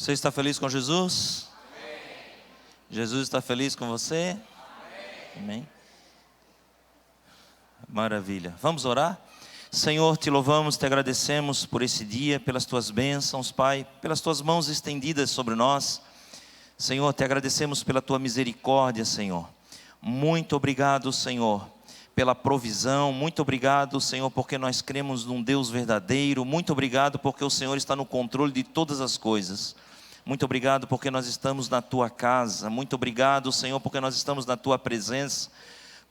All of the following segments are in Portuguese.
Você está feliz com Jesus? Amém. Jesus está feliz com você? Amém. Amém. Maravilha. Vamos orar? Senhor, te louvamos, te agradecemos por esse dia, pelas tuas bênçãos, Pai, pelas tuas mãos estendidas sobre nós. Senhor, te agradecemos pela tua misericórdia, Senhor. Muito obrigado, Senhor, pela provisão. Muito obrigado, Senhor, porque nós cremos num Deus verdadeiro. Muito obrigado porque o Senhor está no controle de todas as coisas. Muito obrigado porque nós estamos na tua casa. Muito obrigado, Senhor, porque nós estamos na tua presença.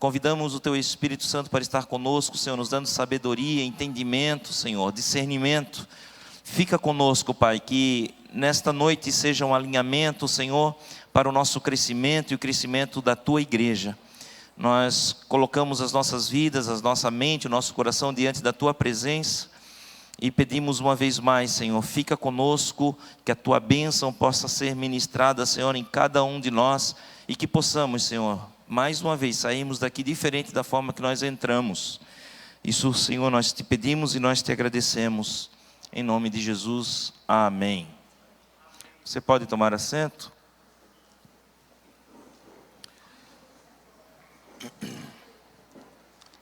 Convidamos o teu Espírito Santo para estar conosco, Senhor, nos dando sabedoria, entendimento, Senhor, discernimento. Fica conosco, Pai, que nesta noite seja um alinhamento, Senhor, para o nosso crescimento e o crescimento da tua igreja. Nós colocamos as nossas vidas, a nossa mente, o nosso coração diante da tua presença e pedimos uma vez mais, Senhor, fica conosco, que a tua bênção possa ser ministrada, Senhor, em cada um de nós e que possamos, Senhor, mais uma vez sairmos daqui diferente da forma que nós entramos. Isso, Senhor, nós te pedimos e nós te agradecemos. Em nome de Jesus, amém. Você pode tomar assento?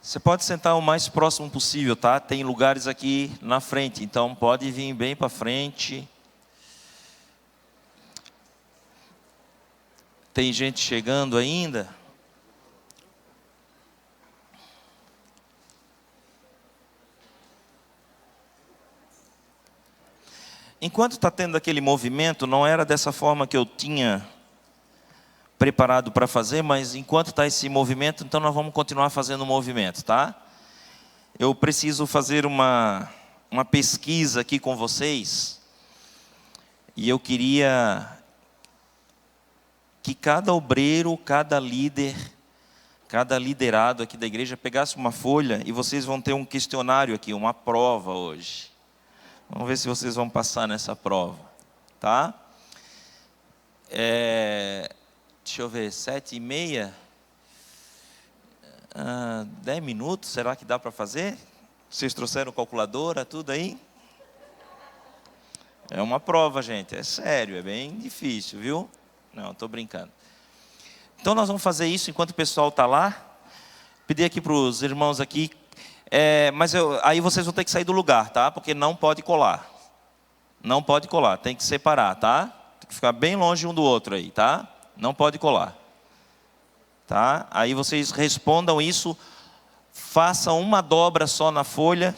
Você pode sentar o mais próximo possível, tá? Tem lugares aqui na frente, então pode vir bem para frente. Tem gente chegando ainda? Enquanto está tendo aquele movimento, não era dessa forma que eu tinha preparado para fazer, mas enquanto está esse movimento, então nós vamos continuar fazendo o movimento, tá? Eu preciso fazer uma pesquisa aqui com vocês, e eu queria que cada obreiro, cada líder, cada liderado aqui da igreja pegasse uma folha, e vocês vão ter um questionário aqui, uma prova hoje. Vamos ver se vocês vão passar nessa prova, tá? Deixa eu ver, 7h30, 10 minutos, será que dá para fazer? Vocês trouxeram calculadora, tudo aí? É uma prova, gente, é sério, é bem difícil, viu? Não, estou brincando. Então nós vamos fazer isso enquanto o pessoal está lá. Pedir aqui para os irmãos aqui, aí vocês vão ter que sair do lugar, tá? Porque não pode colar. Não pode colar, tem que separar, tá? Tem que ficar bem longe um do outro aí, tá? Não pode colar, tá? Aí vocês respondam isso, façam uma dobra só na folha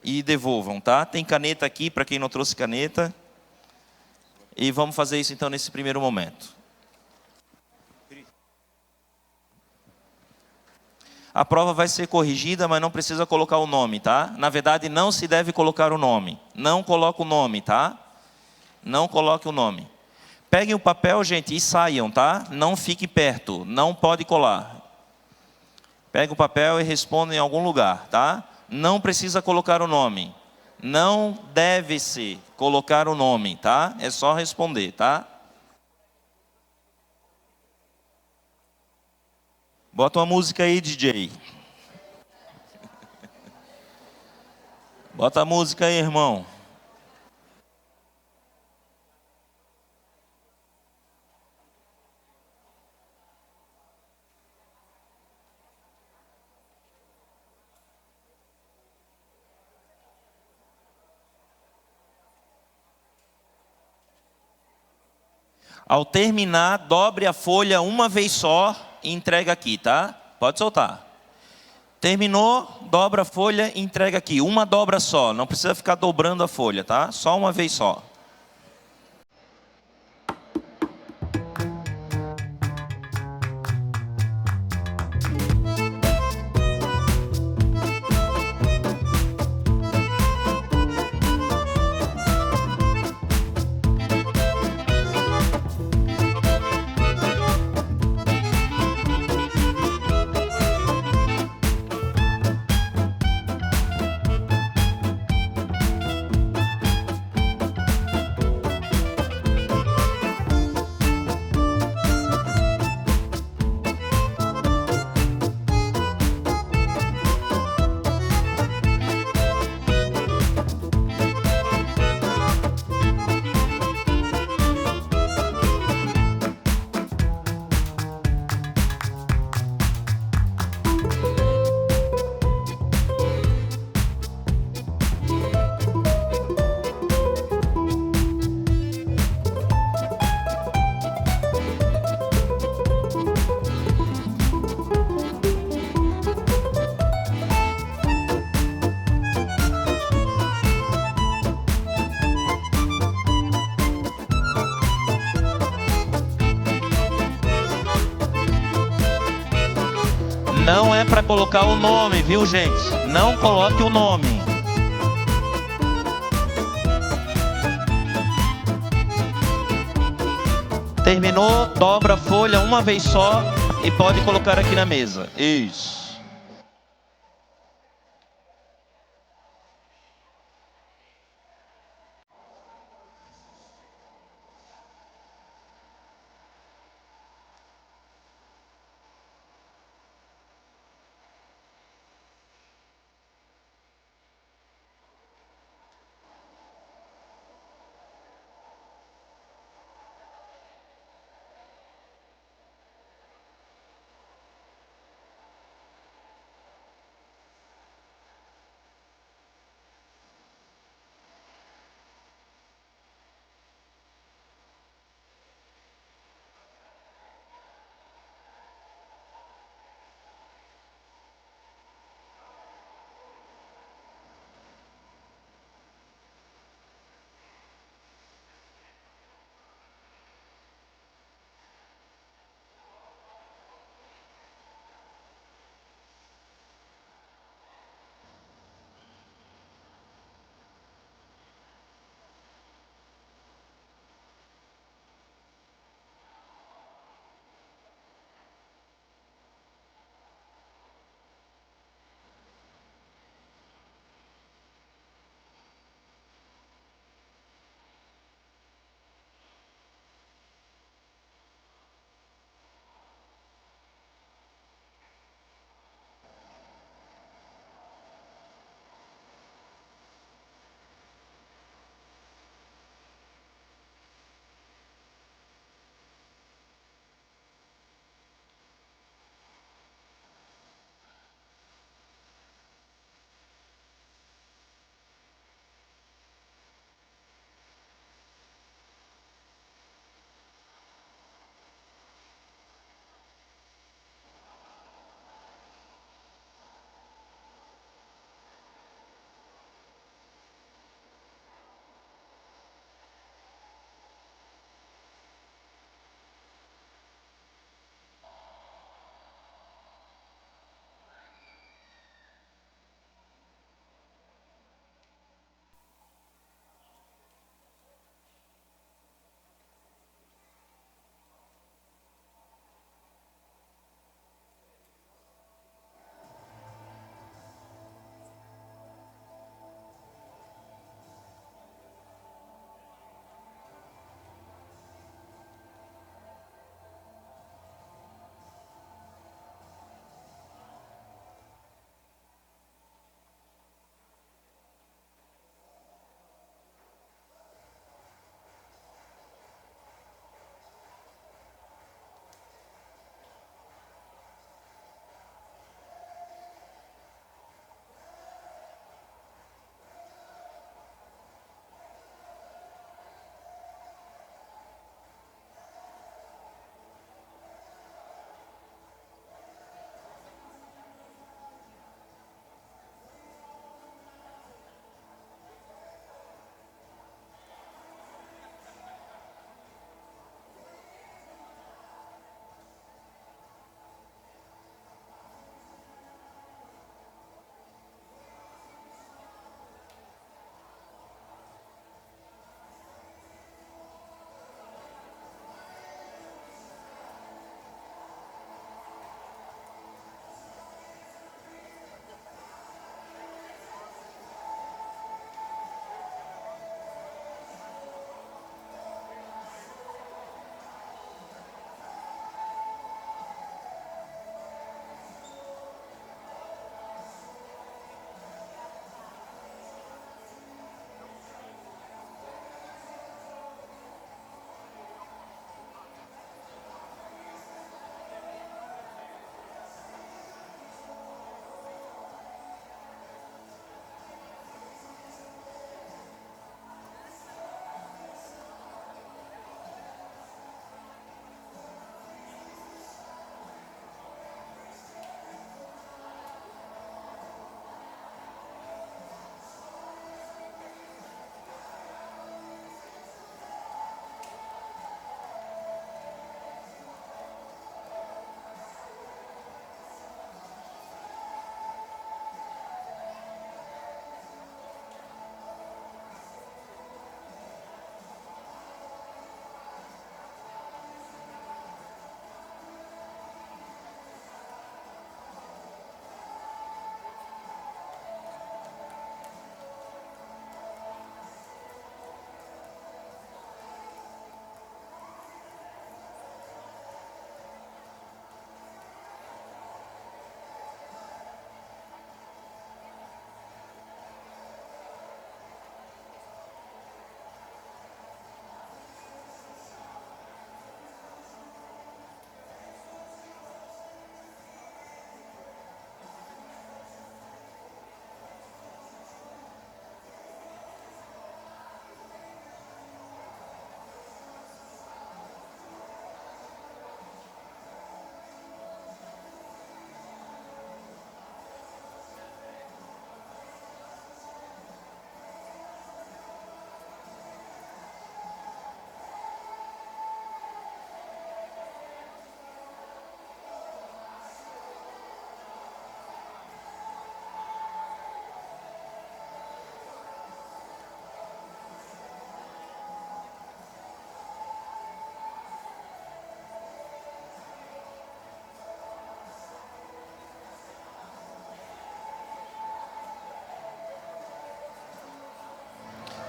e devolvam, tá? Tem caneta aqui para quem não trouxe caneta. E vamos fazer isso então nesse primeiro momento. A prova vai ser corrigida, mas não precisa colocar o nome, tá? Na verdade, não se deve colocar o nome. Não coloque o nome, tá? Não coloque o nome. Peguem o papel, gente, e saiam, tá? Não fique perto, não pode colar. Pegue o papel e responda em algum lugar, tá? Não precisa colocar o nome. Não deve-se colocar o nome, tá? É só responder, tá? Bota uma música aí, DJ. Bota a música aí, irmão. Ao terminar, dobre a folha uma vez só e entrega aqui, tá? Pode soltar. Terminou, dobra a folha e entrega aqui. Uma dobra só, não precisa ficar dobrando a folha, tá? Só uma vez só. Não é para colocar o nome, viu, gente? Não coloque o nome. Terminou, dobra a folha uma vez só e pode colocar aqui na mesa. Isso.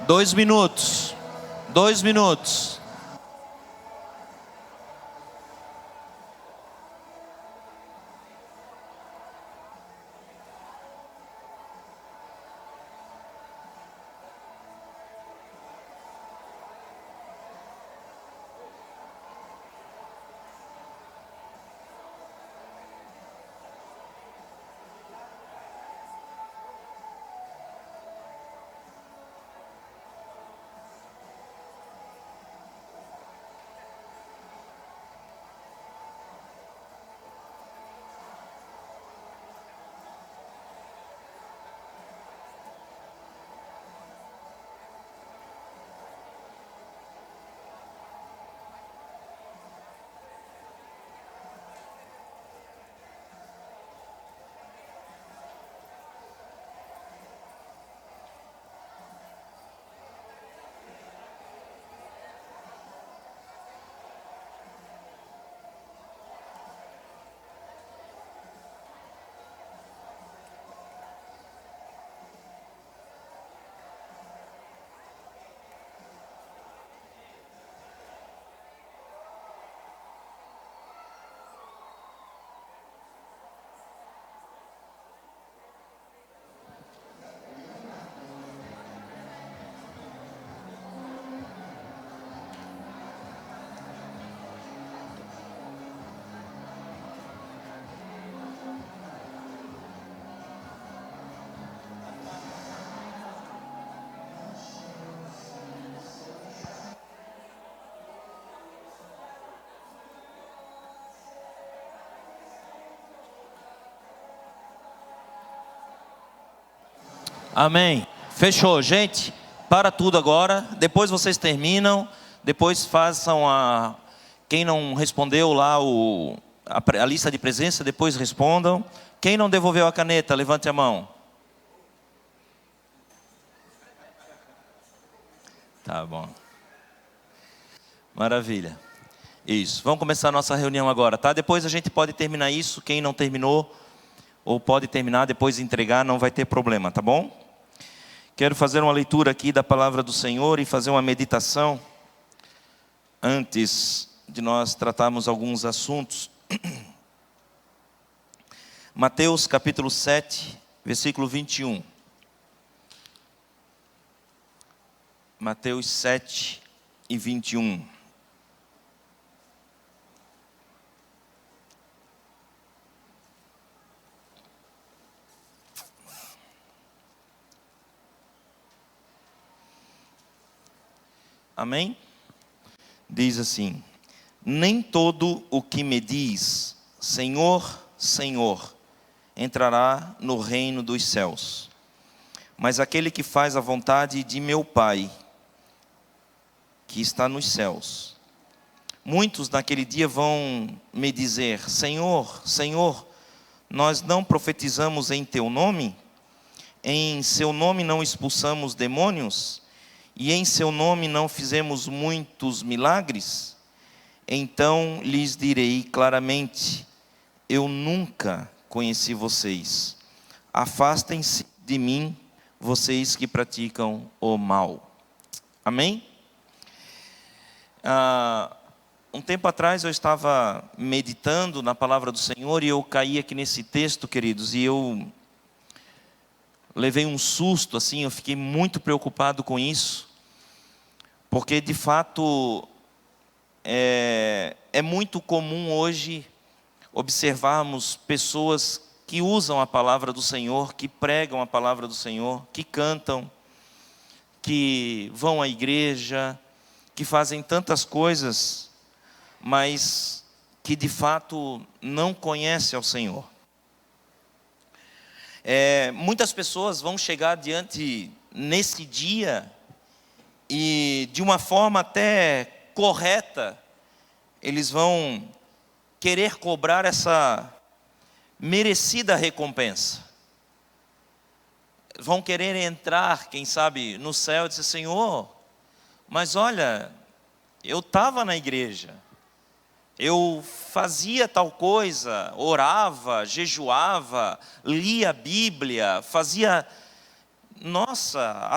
2 minutos. 2 minutos. Amém. Fechou, gente. Para tudo agora. Depois vocês terminam. Depois façam a... Quem não respondeu lá a lista de presença, depois respondam. Quem não devolveu a caneta, levante a mão. Tá bom. Maravilha. Isso. Vamos começar a nossa reunião agora, tá? Depois a gente pode terminar isso. Quem não terminou, ou pode terminar, depois entregar, não vai ter problema, tá bom? Quero fazer uma leitura aqui da palavra do Senhor e fazer uma meditação antes de nós tratarmos alguns assuntos. Mateus capítulo 7, versículo 21. Mateus 7 e 21. Amém? Diz assim: nem todo o que me diz Senhor, Senhor, entrará no reino dos céus, mas aquele que faz a vontade de meu Pai, que está nos céus. Muitos naquele dia vão me dizer: Senhor, Senhor, nós não profetizamos em teu nome? Em seu nome não expulsamos demônios? E em seu nome não fizemos muitos milagres? Então lhes direi claramente: eu nunca conheci vocês. Afastem-se de mim, vocês que praticam o mal. Amém? Um tempo atrás eu estava meditando na palavra do Senhor e eu caí aqui nesse texto, queridos, e eu levei um susto, assim, eu fiquei muito preocupado com isso, porque de fato é muito comum hoje observarmos pessoas que usam a palavra do Senhor, que pregam a palavra do Senhor, que cantam, que vão à igreja, que fazem tantas coisas, mas que de fato não conhecem ao Senhor. Muitas pessoas vão chegar diante nesse dia e de uma forma até correta, eles vão querer cobrar essa merecida recompensa. Vão querer entrar, quem sabe, no céu e dizer: Senhor, mas olha, eu estava na igreja, eu fazia tal coisa, orava, jejuava, lia a Bíblia, fazia, nossa,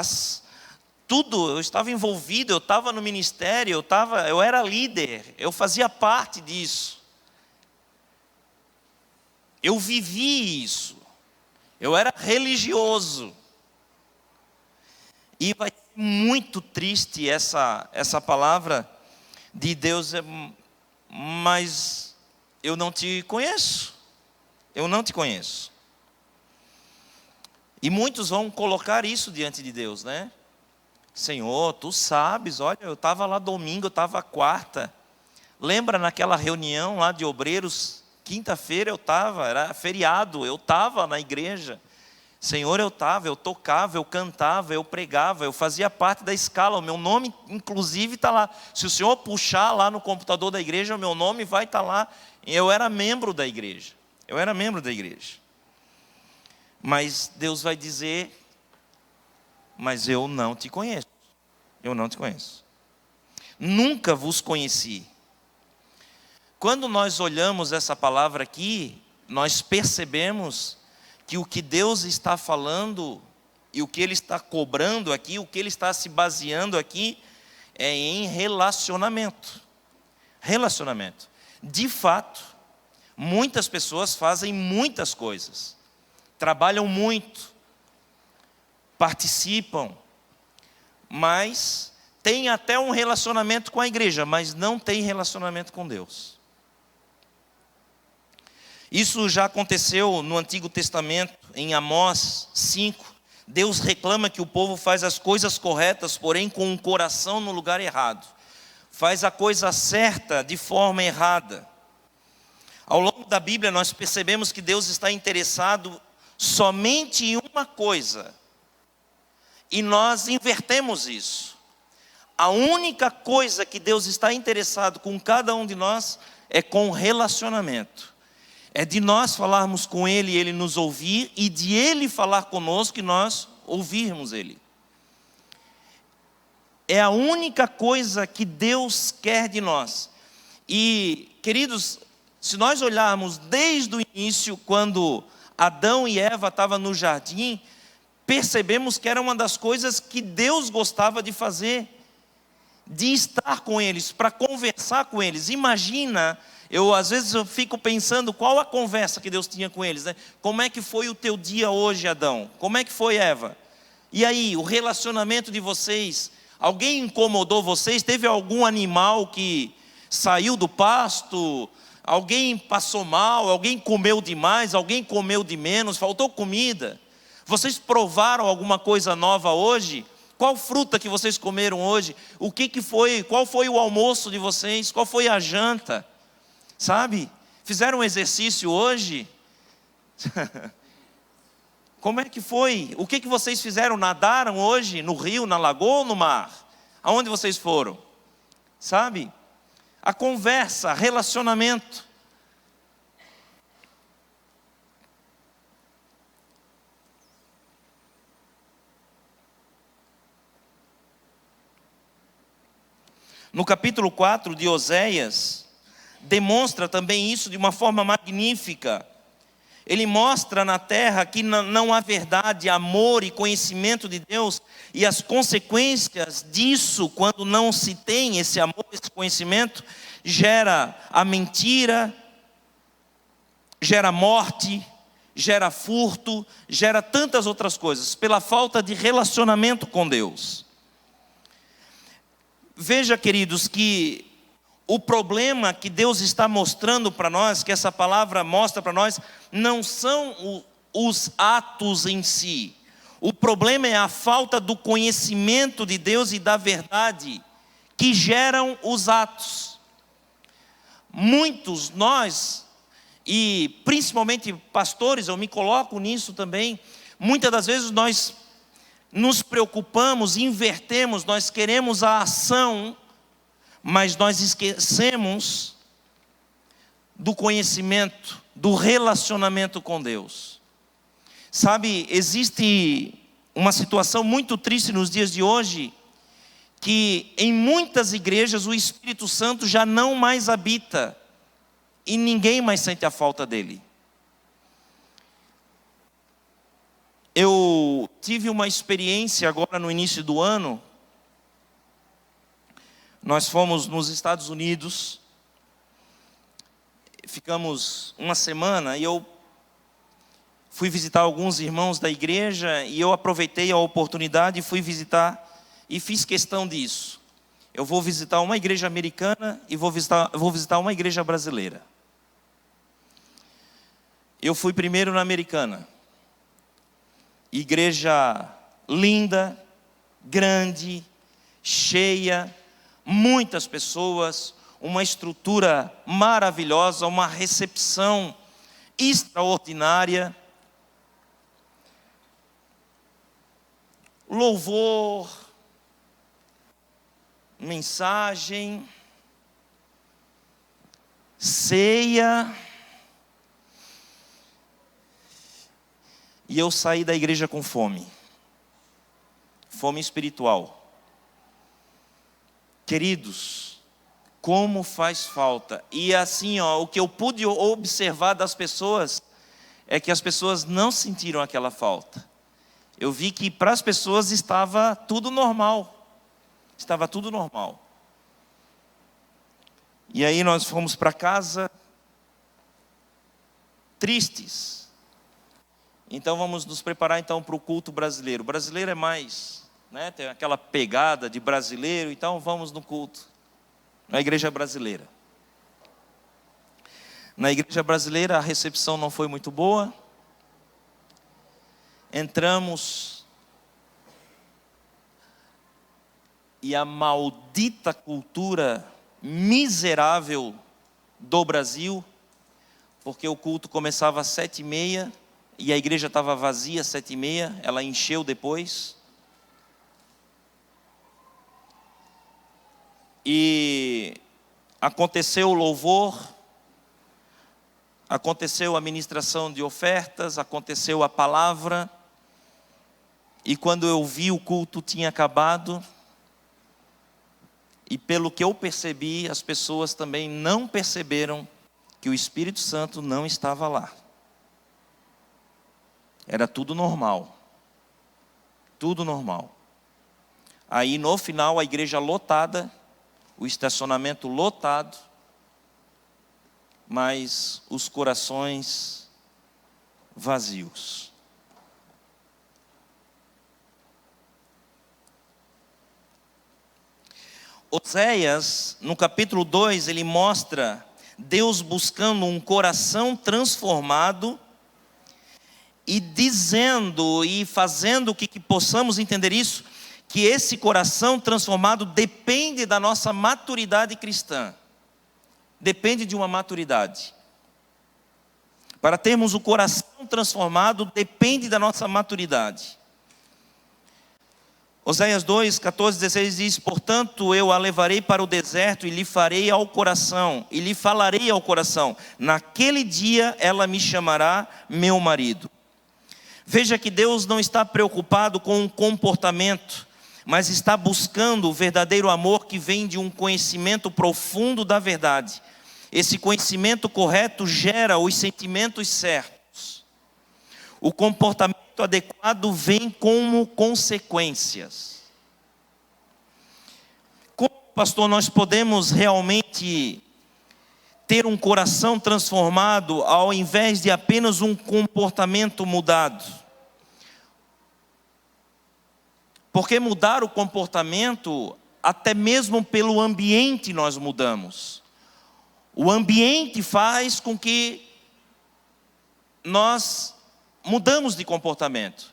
tudo, eu estava envolvido, eu estava no ministério, eu era líder, eu fazia parte disso. Eu vivi isso. Eu era religioso. E vai ser muito triste essa palavra de Deus, mas eu não te conheço. Eu não te conheço. E muitos vão colocar isso diante de Deus, né? Senhor, tu sabes, olha, eu estava lá domingo, eu estava quarta. Lembra naquela reunião lá de obreiros? Quinta-feira eu estava, era feriado, eu estava na igreja. Senhor, eu estava, eu tocava, eu cantava, eu pregava, eu fazia parte da escala. O meu nome, inclusive, está lá. Se o Senhor puxar lá no computador da igreja, o meu nome vai estar lá. Eu era membro da igreja. Eu era membro da igreja. Mas Deus vai dizer, mas eu não te conheço. Eu não te conheço. Nunca vos conheci. Quando nós olhamos essa palavra aqui, nós percebemos que o que Deus está falando e o que Ele está cobrando aqui, o que Ele está se baseando aqui, é em relacionamento. Relacionamento. De fato, muitas pessoas fazem muitas coisas, trabalham muito, participam, mas tem até um relacionamento com a igreja, mas não tem relacionamento com Deus. Isso já aconteceu no Antigo Testamento, em Amós 5. Deus reclama que o povo faz as coisas corretas, porém com o coração no lugar errado. Faz a coisa certa de forma errada. Ao longo da Bíblia nós percebemos que Deus está interessado somente em uma coisa. E nós invertemos isso. A única coisa que Deus está interessado com cada um de nós é com relacionamento. É de nós falarmos com Ele e Ele nos ouvir, e de Ele falar conosco e nós ouvirmos Ele. É a única coisa que Deus quer de nós. E, queridos, se nós olharmos desde o início, quando Adão e Eva estavam no jardim, percebemos que era uma das coisas que Deus gostava de fazer, de estar com eles, para conversar com eles. Imagina, às vezes eu fico pensando qual a conversa que Deus tinha com eles, né? Como é que foi o teu dia hoje, Adão? Como é que foi, Eva? E aí, o relacionamento de vocês? Alguém incomodou vocês? Teve algum animal que saiu do pasto? Alguém passou mal? Alguém comeu demais? Alguém comeu de menos? Faltou comida? Vocês provaram alguma coisa nova hoje? Qual fruta que vocês comeram hoje? O que foi? Qual foi o almoço de vocês? Qual foi a janta? Sabe? Fizeram um exercício hoje? Como é que foi? O que vocês fizeram? Nadaram hoje no rio, na lagoa ou no mar? Aonde vocês foram? Sabe? A conversa, relacionamento. No capítulo 4 de Oséias, demonstra também isso de uma forma magnífica. Ele mostra na terra que não há verdade, amor e conhecimento de Deus, e as consequências disso, quando não se tem esse amor, esse conhecimento, gera a mentira, gera morte, gera furto, gera tantas outras coisas, pela falta de relacionamento com Deus. Veja, queridos, que o problema que Deus está mostrando para nós, que essa palavra mostra para nós, não são os atos em si. O problema é a falta do conhecimento de Deus e da verdade que geram os atos. Muitos, nós, e principalmente pastores, eu me coloco nisso também, muitas das vezes nós nos preocupamos, invertemos, nós queremos a ação, mas nós esquecemos do conhecimento, do relacionamento com Deus. Sabe, existe uma situação muito triste nos dias de hoje, que em muitas igrejas o Espírito Santo já não mais habita, e ninguém mais sente a falta dele. Eu tive uma experiência agora no início do ano, Nós fomos nos Estados Unidos, ficamos uma semana e eu fui visitar alguns irmãos da igreja e eu aproveitei a oportunidade e fui visitar e fiz questão disso. Eu vou visitar uma igreja americana e vou visitar uma igreja brasileira. Eu fui primeiro na americana. Igreja linda, grande, cheia, muitas pessoas, uma estrutura maravilhosa, uma recepção extraordinária. Louvor, mensagem, ceia. E eu saí da igreja com fome. Fome espiritual. Queridos, como faz falta. E assim, o que eu pude observar das pessoas é que as pessoas não sentiram aquela falta. Eu vi que para as pessoas estava tudo normal. Estava tudo normal. E aí nós fomos para casa tristes. Então vamos nos preparar então para o culto brasileiro. O brasileiro é mais, tem aquela pegada de brasileiro, então vamos no culto, na igreja brasileira. Na igreja brasileira a recepção não foi muito boa. Entramos e a maldita cultura miserável do Brasil, porque o culto começava às 7h30 e a igreja estava vazia às 7h30, ela encheu depois. E aconteceu o louvor, aconteceu a ministração de ofertas, aconteceu a palavra. E quando eu vi, o culto tinha acabado. E pelo que eu percebi, as pessoas também não perceberam que o Espírito Santo não estava lá. Era tudo normal. Tudo normal. Aí no final a igreja lotada, o estacionamento lotado, mas os corações vazios. Oséias, no capítulo 2, ele mostra Deus buscando um coração transformado e dizendo e fazendo que possamos entender isso, que esse coração transformado depende da nossa maturidade cristã. Depende de uma maturidade. Para termos o coração transformado, depende da nossa maturidade. Oséias 2, 14, 16 diz: portanto eu a levarei para o deserto e lhe farei ao coração, e lhe falarei ao coração. Naquele dia ela me chamará meu marido. Veja que Deus não está preocupado com o comportamento, mas está buscando o verdadeiro amor que vem de um conhecimento profundo da verdade. Esse conhecimento correto gera os sentimentos certos. O comportamento adequado vem como consequências. Como, pastor, nós podemos realmente ter um coração transformado ao invés de apenas um comportamento mudado? Porque mudar o comportamento, até mesmo pelo ambiente nós mudamos. O ambiente faz com que nós mudamos de comportamento.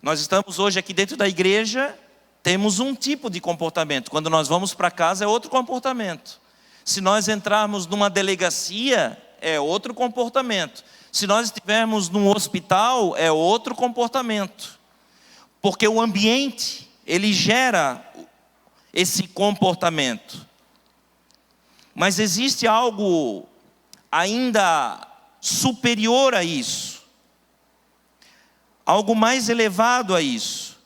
Nós estamos hoje aqui dentro da igreja, temos um tipo de comportamento. Quando nós vamos para casa é outro comportamento. Se nós entrarmos numa delegacia, é outro comportamento. Se nós estivermos num hospital, é outro comportamento. Porque o ambiente, ele gera esse comportamento. Mas existe algo ainda superior a isso. Algo mais elevado a isso.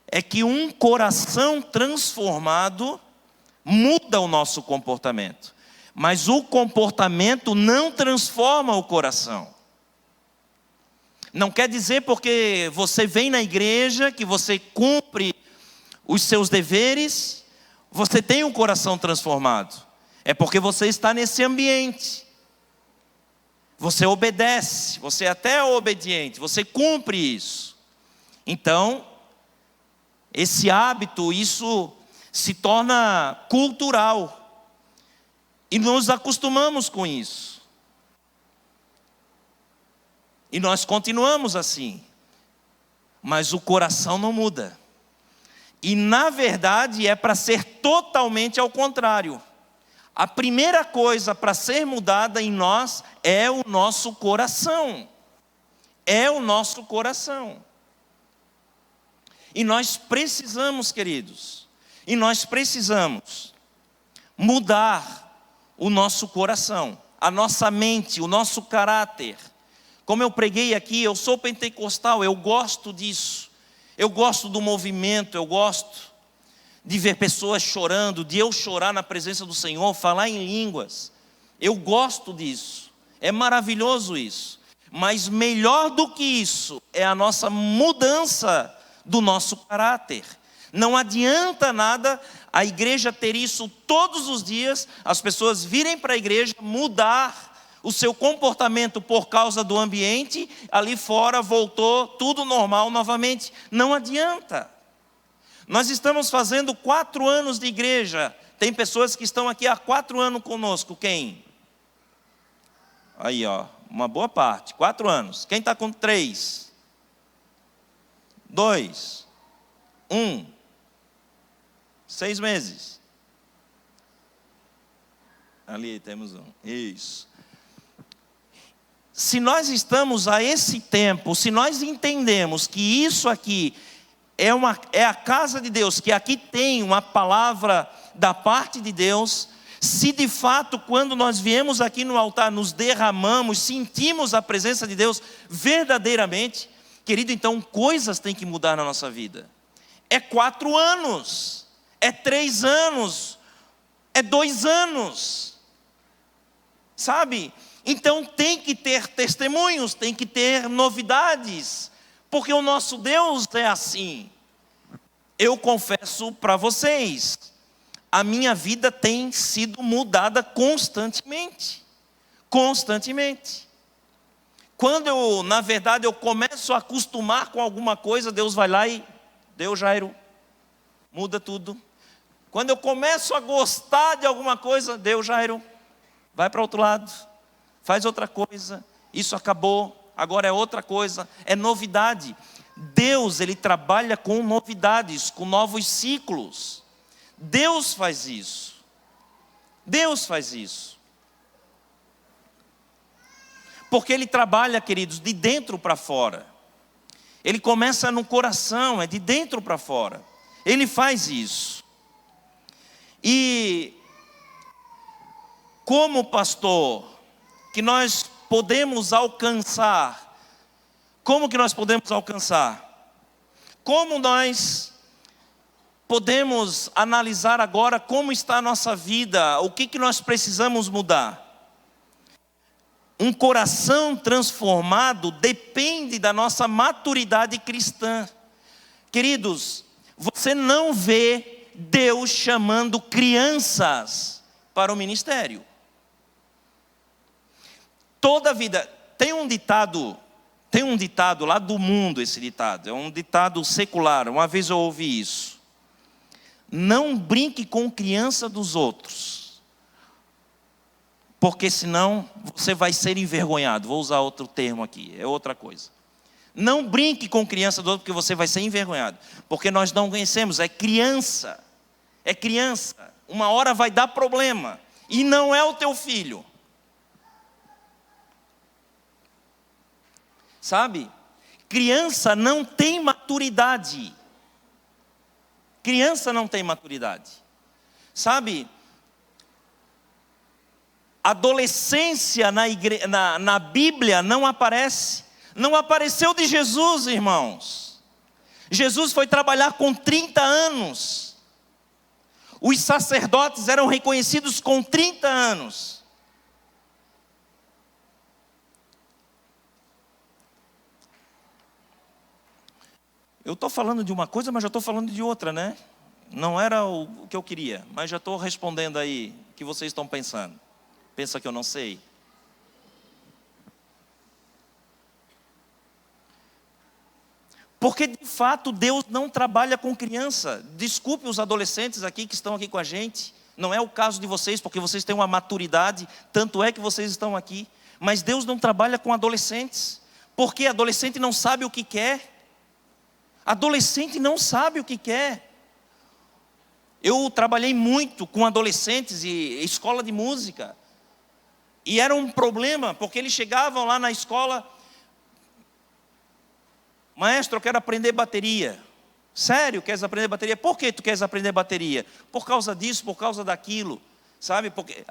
É que um coração transformado muda o nosso comportamento. Mas o comportamento não transforma o coração. Não quer dizer porque você vem na igreja, que você cumpre os seus deveres, você tem um coração transformado? É porque você está nesse ambiente. Você obedece, você até é obediente, você cumpre isso. Então, esse hábito, isso se torna cultural. E nos acostumamos com isso. E nós continuamos assim. Mas o coração não muda. E na verdade é para ser totalmente ao contrário. A primeira coisa para ser mudada em nós é o nosso coração. É o nosso coração. E nós precisamos, queridos, mudar o nosso coração, a nossa mente, o nosso caráter. Como eu preguei aqui, eu sou pentecostal, eu gosto disso. Eu gosto do movimento, eu gosto de ver pessoas chorando, de eu chorar na presença do Senhor, falar em línguas. Eu gosto disso, é maravilhoso isso. Mas melhor do que isso é a nossa mudança do nosso caráter. Não adianta nada a igreja ter isso todos os dias, as pessoas virem para a igreja, mudar o seu comportamento por causa do ambiente, ali fora voltou tudo normal novamente. Não adianta. Nós estamos fazendo 4 anos de igreja. Tem pessoas que estão aqui há 4 anos conosco. Quem? Aí, ó, uma boa parte. 4 anos. Quem está com 3? 2? 1? 6 meses. Ali temos um. Isso. Se nós estamos a esse tempo, se nós entendemos que isso aqui é a casa de Deus, que aqui tem uma palavra da parte de Deus, se de fato quando nós viemos aqui no altar, nos derramamos, sentimos a presença de Deus verdadeiramente, querido, então coisas têm que mudar na nossa vida. É 4 anos, é 3 anos, é 2 anos, sabe? Então tem que ter testemunhos, tem que ter novidades, porque o nosso Deus é assim. Eu confesso para vocês, a minha vida tem sido mudada constantemente. Constantemente. Quando na verdade eu começo a acostumar com alguma coisa, Deus vai lá e, Deus, Jairo, muda tudo. Quando eu começo a gostar de alguma coisa, Deus, Jairo, vai para outro lado, faz outra coisa, isso acabou, agora é outra coisa, é novidade. Deus, Ele trabalha com novidades, com novos ciclos. Deus faz isso. Deus faz isso. Porque Ele trabalha, queridos, de dentro para fora. Ele começa no coração, é de dentro para fora. Ele faz isso. E como pastor, que nós podemos alcançar? Como que nós podemos alcançar? Como nós podemos analisar agora como está a nossa vida? O que nós precisamos mudar? Um coração transformado depende da nossa maturidade cristã. Queridos, você não vê Deus chamando crianças para o ministério. Toda a vida, tem um ditado lá do mundo, esse ditado, é um ditado secular, uma vez eu ouvi isso. Não brinque com criança dos outros, porque senão você vai ser envergonhado. Vou usar outro termo aqui, é outra coisa. Não brinque com criança dos outros, porque você vai ser envergonhado. Porque nós não conhecemos, é criança, uma hora vai dar problema, e não é o teu filho. Sabe? Criança não tem maturidade. Criança não tem maturidade. Sabe? Adolescência na Bíblia não aparece. Não apareceu de Jesus, irmãos. Jesus foi trabalhar com 30 anos. Os sacerdotes eram reconhecidos com 30 anos. Eu estou falando de uma coisa, mas já estou falando de outra, né? não era o que eu queria, mas já estou respondendo aí o que vocês estão pensando. Pensa que eu não sei? Porque de fato Deus não trabalha com criança. Desculpe os adolescentes aqui que estão aqui com a gente. Não é o caso de vocês, porque vocês têm uma maturidade, tanto é que vocês estão aqui. Mas Deus não trabalha com adolescentes, porque adolescente não sabe o que quer. Adolescente não sabe o que quer. Eu trabalhei muito com adolescentes e escola de música. E era um problema, porque eles chegavam lá na escola: maestro, eu quero aprender bateria. Sério, queres aprender bateria? Por que tu queres aprender bateria? Por causa disso, por causa daquilo. Sabe, porque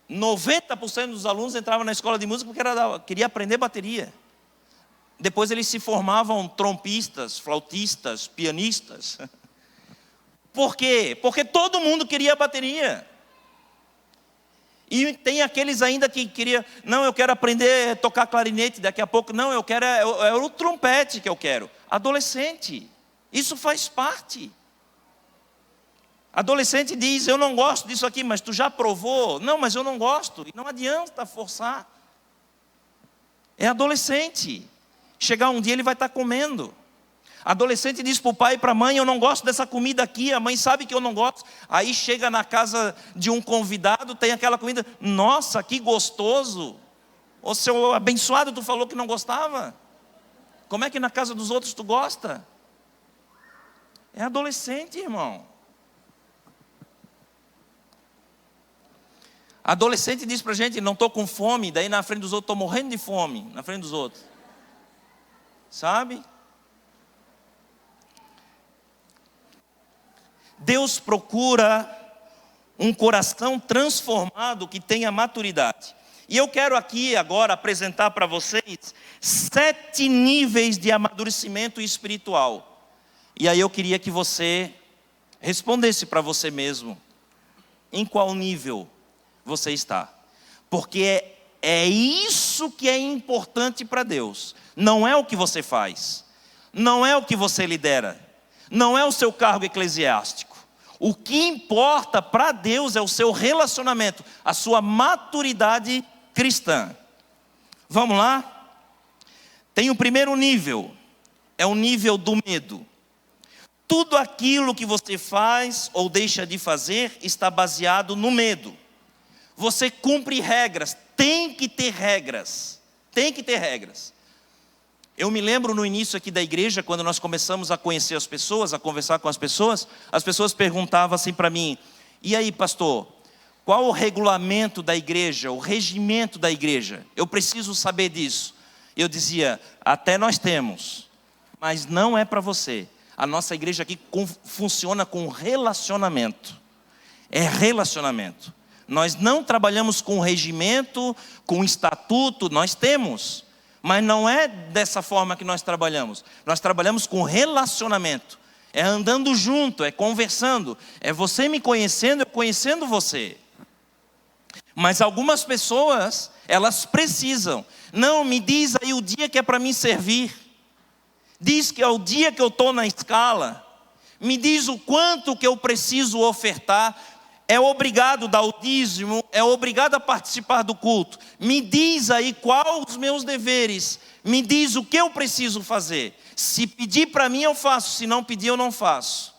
90% dos alunos entravam na escola de música porque queria aprender bateria. Depois eles se formavam trompistas, flautistas, pianistas. Por quê? Porque todo mundo queria bateria. E tem aqueles ainda que queriam: não, eu quero aprender a tocar clarinete daqui a pouco. Não, eu quero é o trompete que eu quero. Adolescente, isso faz parte. Adolescente diz: eu não gosto disso aqui, mas tu já provou? Não, mas eu não gosto. E não adianta forçar. É adolescente. Chegar um dia ele vai estar comendo. Adolescente diz para o pai e para a mãe: eu não gosto dessa comida aqui, a mãe sabe que eu não gosto. Aí chega na casa de um convidado, tem aquela comida: nossa, que gostoso. Ô seu abençoado, tu falou que não gostava. Como é que na casa dos outros tu gosta? É adolescente, irmão. Adolescente diz para a gente: não estou com fome. Daí na frente dos outros, estou morrendo de fome. Na frente dos outros. Sabe? Deus procura um coração transformado que tenha maturidade. E eu quero aqui agora apresentar para vocês 7 níveis de amadurecimento espiritual. E aí eu queria que você respondesse para você mesmo: em qual nível você está? Porque é isso que é importante para Deus. Não é o que você faz, não é o que você lidera, não é o seu cargo eclesiástico. O que importa para Deus é o seu relacionamento, a sua maturidade cristã. Vamos lá? Tem o primeiro nível, é o nível do medo. Tudo aquilo que você faz ou deixa de fazer está baseado no medo. Você cumpre regras, tem que ter regras, tem que ter regras. Eu me lembro no início aqui da igreja, quando nós começamos a conhecer as pessoas, a conversar com as pessoas perguntavam assim para mim: e aí, pastor, qual o regulamento da igreja, o regimento da igreja? Eu preciso saber disso. Eu dizia: até nós temos, mas não é para você. A nossa igreja aqui funciona com relacionamento. É relacionamento. Nós não trabalhamos com regimento, com estatuto, nós temos. Mas não é dessa forma que nós trabalhamos. Nós trabalhamos com relacionamento. É andando junto, é conversando. É você me conhecendo, eu conhecendo você. Mas algumas pessoas, elas precisam. Não, me diz aí o dia que é para mim servir. Diz que é o dia que eu estou na escala. Me diz o quanto que eu preciso ofertar. É obrigado a dar o dízimo, é obrigado a participar do culto. Me diz aí quais os meus deveres, me diz o que eu preciso fazer. Se pedir para mim eu faço, se não pedir eu não faço.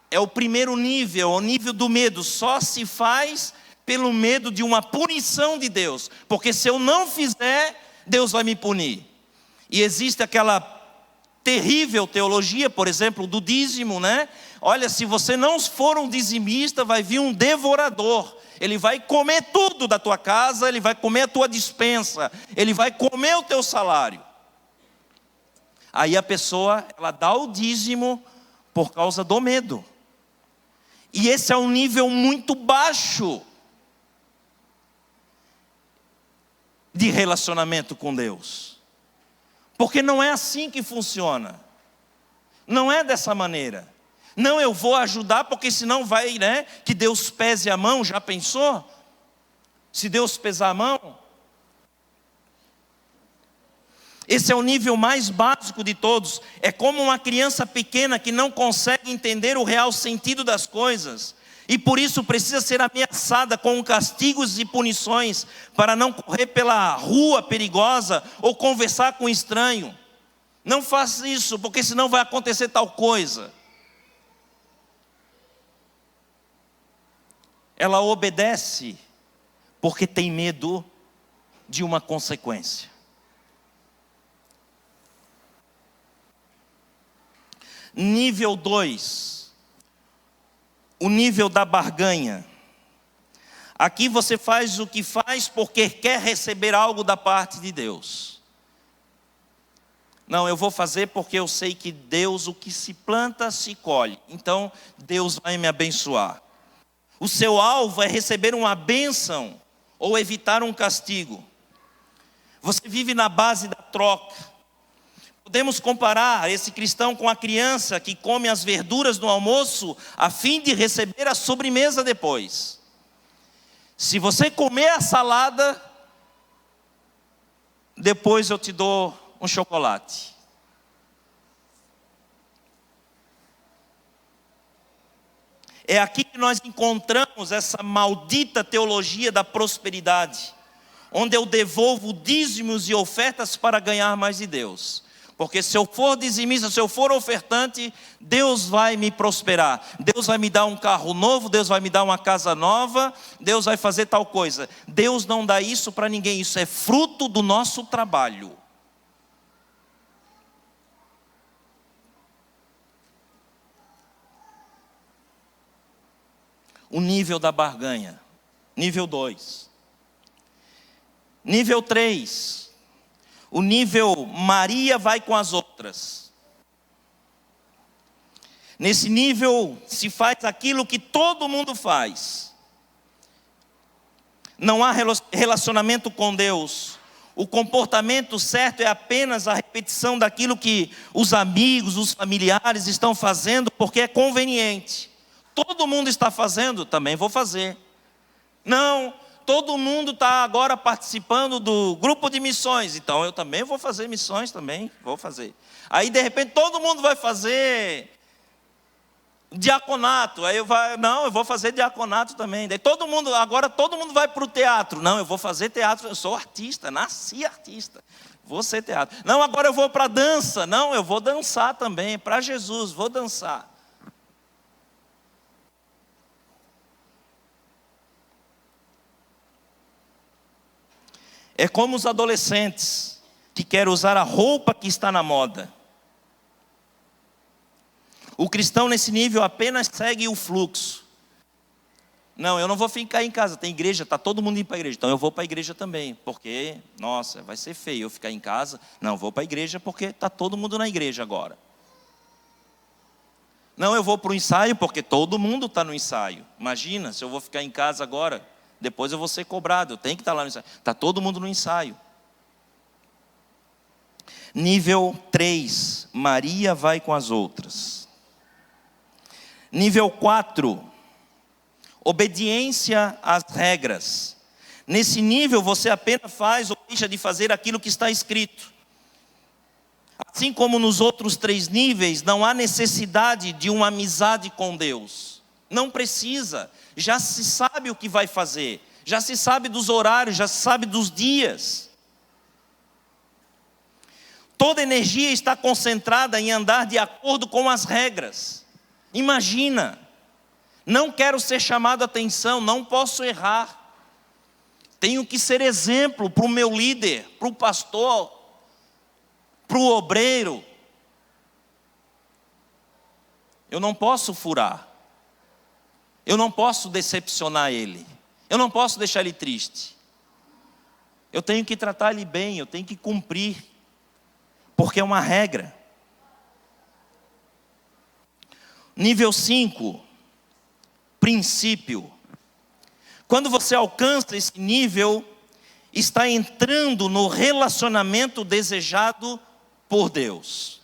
É o primeiro nível, o nível do medo. Só se faz pelo medo de uma punição de Deus. Porque se eu não fizer, Deus vai me punir. E existe aquela terrível teologia, por exemplo, do dízimo, né? Olha, se você não for um dizimista, vai vir um devorador. Ele vai comer tudo da tua casa, ele vai comer a tua despensa, ele vai comer o teu salário. Aí a pessoa, ela dá o dízimo por causa do medo. E esse é um nível muito baixo de relacionamento com Deus. Porque não é assim que funciona. Não é dessa maneira. Não, eu vou ajudar porque senão vai, né? Que Deus pese a mão, já pensou? Se Deus pesar a mão. Esse é o nível mais básico de todos. É como uma criança pequena que não consegue entender o real sentido das coisas. E por isso precisa ser ameaçada com castigos e punições para não correr pela rua perigosa ou conversar com um estranho. Não faça isso, porque senão vai acontecer tal coisa. Ela obedece porque tem medo de uma consequência. Nível 2, o nível da barganha. Aqui você faz o que faz porque quer receber algo da parte de Deus. Não, eu vou fazer porque eu sei que Deus, o que se planta, se colhe. Então, Deus vai me abençoar. O seu alvo é receber uma bênção ou evitar um castigo. Você vive na base da troca. Podemos comparar esse cristão com a criança que come as verduras no almoço a fim de receber a sobremesa depois. Se você comer a salada, depois eu te dou um chocolate. É aqui que nós encontramos essa maldita teologia da prosperidade, onde eu devolvo dízimos e ofertas para ganhar mais de Deus. Porque se eu for dizimista, se eu for ofertante, Deus vai me prosperar. Deus vai me dar um carro novo, Deus vai me dar uma casa nova, Deus vai fazer tal coisa. Deus não dá isso para ninguém, isso é fruto do nosso trabalho. O nível da barganha. Nível 2. Nível 3. O nível Maria vai com as outras. Nesse nível se faz aquilo que todo mundo faz. Não há relacionamento com Deus. O comportamento certo é apenas a repetição daquilo que os amigos, os familiares estão fazendo porque é conveniente. Todo mundo está fazendo, também vou fazer. Não, todo mundo está agora participando do grupo de missões, então eu também vou fazer missões, também vou fazer. Aí de repente todo mundo vai fazer diaconato, aí eu vou fazer diaconato também. Daí agora todo mundo vai para o teatro. Não, eu vou fazer teatro, eu sou artista, nasci artista, vou ser teatro. Não, agora eu vou para a dança. Não, eu vou dançar também, para Jesus, vou dançar. É como os adolescentes que querem usar a roupa que está na moda. O cristão nesse nível apenas segue o fluxo. Não, eu não vou ficar em casa, tem igreja, está todo mundo indo para a igreja. Então eu vou para a igreja também, porque, nossa, vai ser feio eu ficar em casa. Não, eu vou para a igreja porque está todo mundo na igreja agora. Não, eu vou para o ensaio porque todo mundo está no ensaio. Imagina, se eu vou ficar em casa agora, depois eu vou ser cobrado, eu tenho que estar lá no ensaio. Está todo mundo no ensaio. Nível 3, Maria vai com as outras. Nível 4, obediência às regras. Nesse nível você apenas faz ou deixa de fazer aquilo que está escrito. Assim como nos outros 3 níveis, não há necessidade de uma amizade com Deus. Não precisa, já se sabe o que vai fazer, já se sabe dos horários, já se sabe dos dias. Toda energia está concentrada em andar de acordo com as regras. Imagina, não quero ser chamado a atenção, não posso errar. Tenho que ser exemplo para o meu líder, para o pastor, para o obreiro. Eu não posso furar. Eu não posso decepcionar ele. Eu não posso deixar ele triste. Eu tenho que tratar ele bem, eu tenho que cumprir. Porque é uma regra. Nível 5, princípio. Quando você alcança esse nível, está entrando no relacionamento desejado por Deus.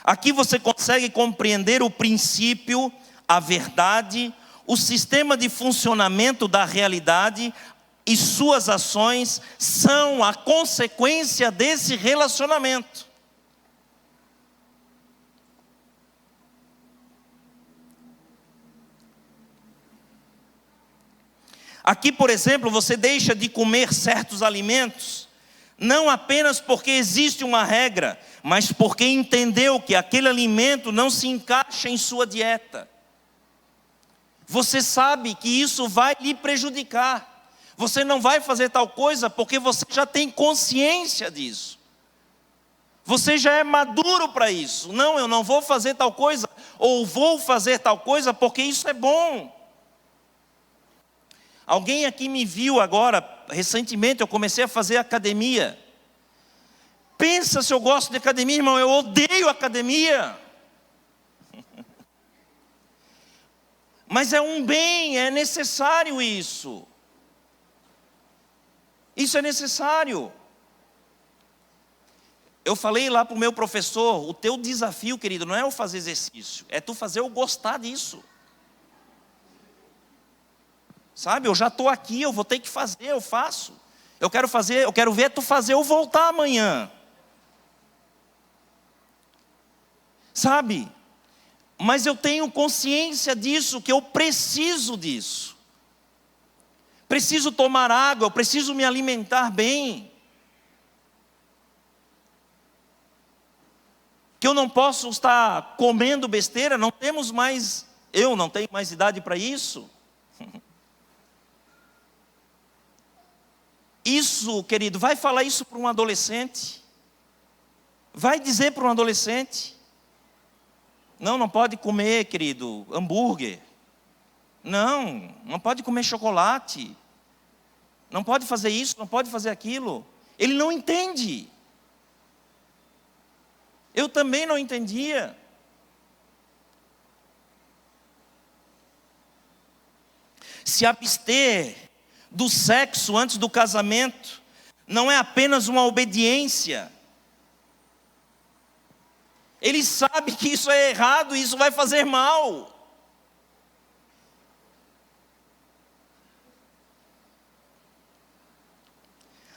Aqui você consegue compreender o princípio, a verdade, o sistema de funcionamento da realidade, e suas ações são a consequência desse relacionamento. Aqui, por exemplo, você deixa de comer certos alimentos, não apenas porque existe uma regra, mas porque entendeu que aquele alimento não se encaixa em sua dieta. Você sabe que isso vai lhe prejudicar. Você não vai fazer tal coisa porque você já tem consciência disso. Você já é maduro para isso. Não, eu não vou fazer tal coisa, ou vou fazer tal coisa porque isso é bom. Alguém aqui me viu agora, recentemente eu comecei a fazer academia. Pensa se eu gosto de academia, irmão, eu odeio academia. Mas é um bem, é necessário isso. Isso é necessário. Eu falei lá para o meu professor, o teu desafio, querido, não é eu fazer exercício, é tu fazer eu gostar disso. Sabe, eu já estou aqui, eu vou ter que fazer, eu faço. Eu quero ver tu fazer eu voltar amanhã. Sabe, mas eu tenho consciência disso, que eu preciso disso. Preciso tomar água, eu preciso me alimentar bem. Que eu não posso estar comendo besteira, eu não tenho mais idade para isso. Isso, querido, vai falar isso para um adolescente. Vai dizer para um adolescente. Não pode comer, querido, hambúrguer. Não pode comer chocolate. Não pode fazer isso, não pode fazer aquilo. Ele não entende. Eu também não entendia. Se abster do sexo antes do casamento não é apenas uma obediência. Ele sabe que isso é errado e isso vai fazer mal.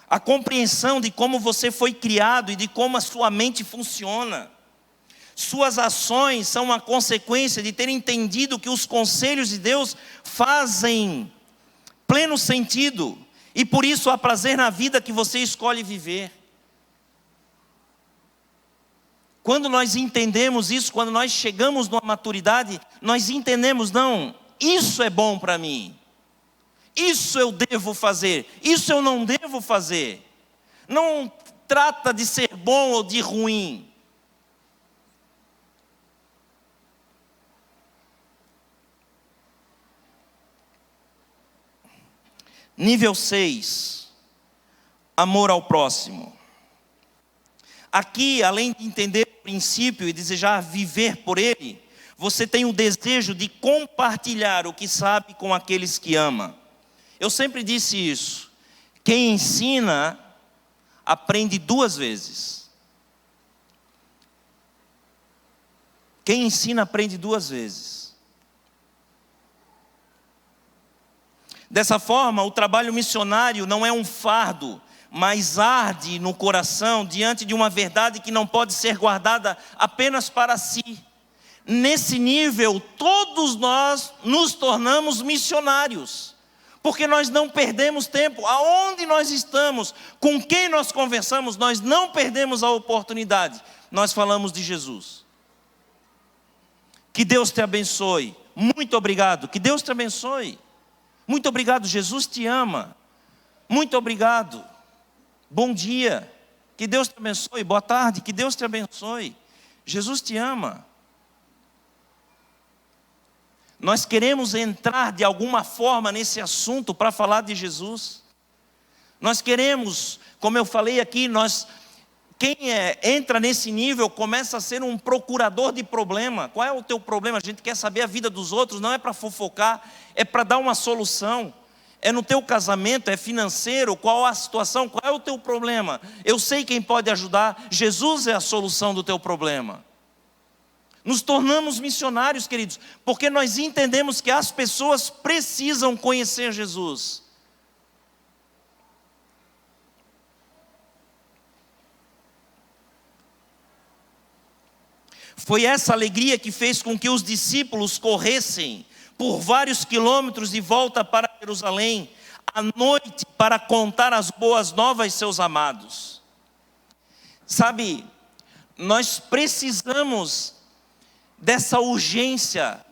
A compreensão de como você foi criado e de como a sua mente funciona. Suas ações são uma consequência de ter entendido que os conselhos de Deus fazem pleno sentido. E por isso há prazer na vida que você escolhe viver. Quando nós entendemos isso, quando nós chegamos numa maturidade, nós entendemos, não, isso é bom para mim. Isso eu devo fazer, isso eu não devo fazer. Não trata de ser bom ou de ruim. Nível 6, amor ao próximo. Aqui, além de entender o princípio e desejar viver por ele, você tem o desejo de compartilhar o que sabe com aqueles que ama. Eu sempre disse isso. Quem ensina, aprende 2 vezes. Quem ensina, aprende 2 vezes. Dessa forma, o trabalho missionário não é um fardo, mas arde no coração diante de uma verdade que não pode ser guardada apenas para si. Nesse nível, todos nós nos tornamos missionários, porque nós não perdemos tempo. Aonde nós estamos, com quem nós conversamos, nós não perdemos a oportunidade. Nós falamos de Jesus. Que Deus te abençoe. Muito obrigado. Que Deus te abençoe. Muito obrigado, Jesus te ama. Muito obrigado. Bom dia. Que Deus te abençoe. Boa tarde. Que Deus te abençoe. Jesus te ama. Nós queremos entrar de alguma forma nesse assunto para falar de Jesus. Nós queremos, como eu falei aqui, quem entra nesse nível começa a ser um procurador de problema. Qual é o teu problema? A gente quer saber a vida dos outros, não é para fofocar, é para dar uma solução. É no teu casamento, é financeiro, qual a situação, qual é o teu problema? Eu sei quem pode ajudar, Jesus é a solução do teu problema. Nos tornamos missionários, queridos, porque nós entendemos que as pessoas precisam conhecer Jesus. Foi essa alegria que fez com que os discípulos corressem por vários quilômetros de volta para Jerusalém, à noite, para contar as boas novas aos seus amados. Sabe, nós precisamos dessa urgência.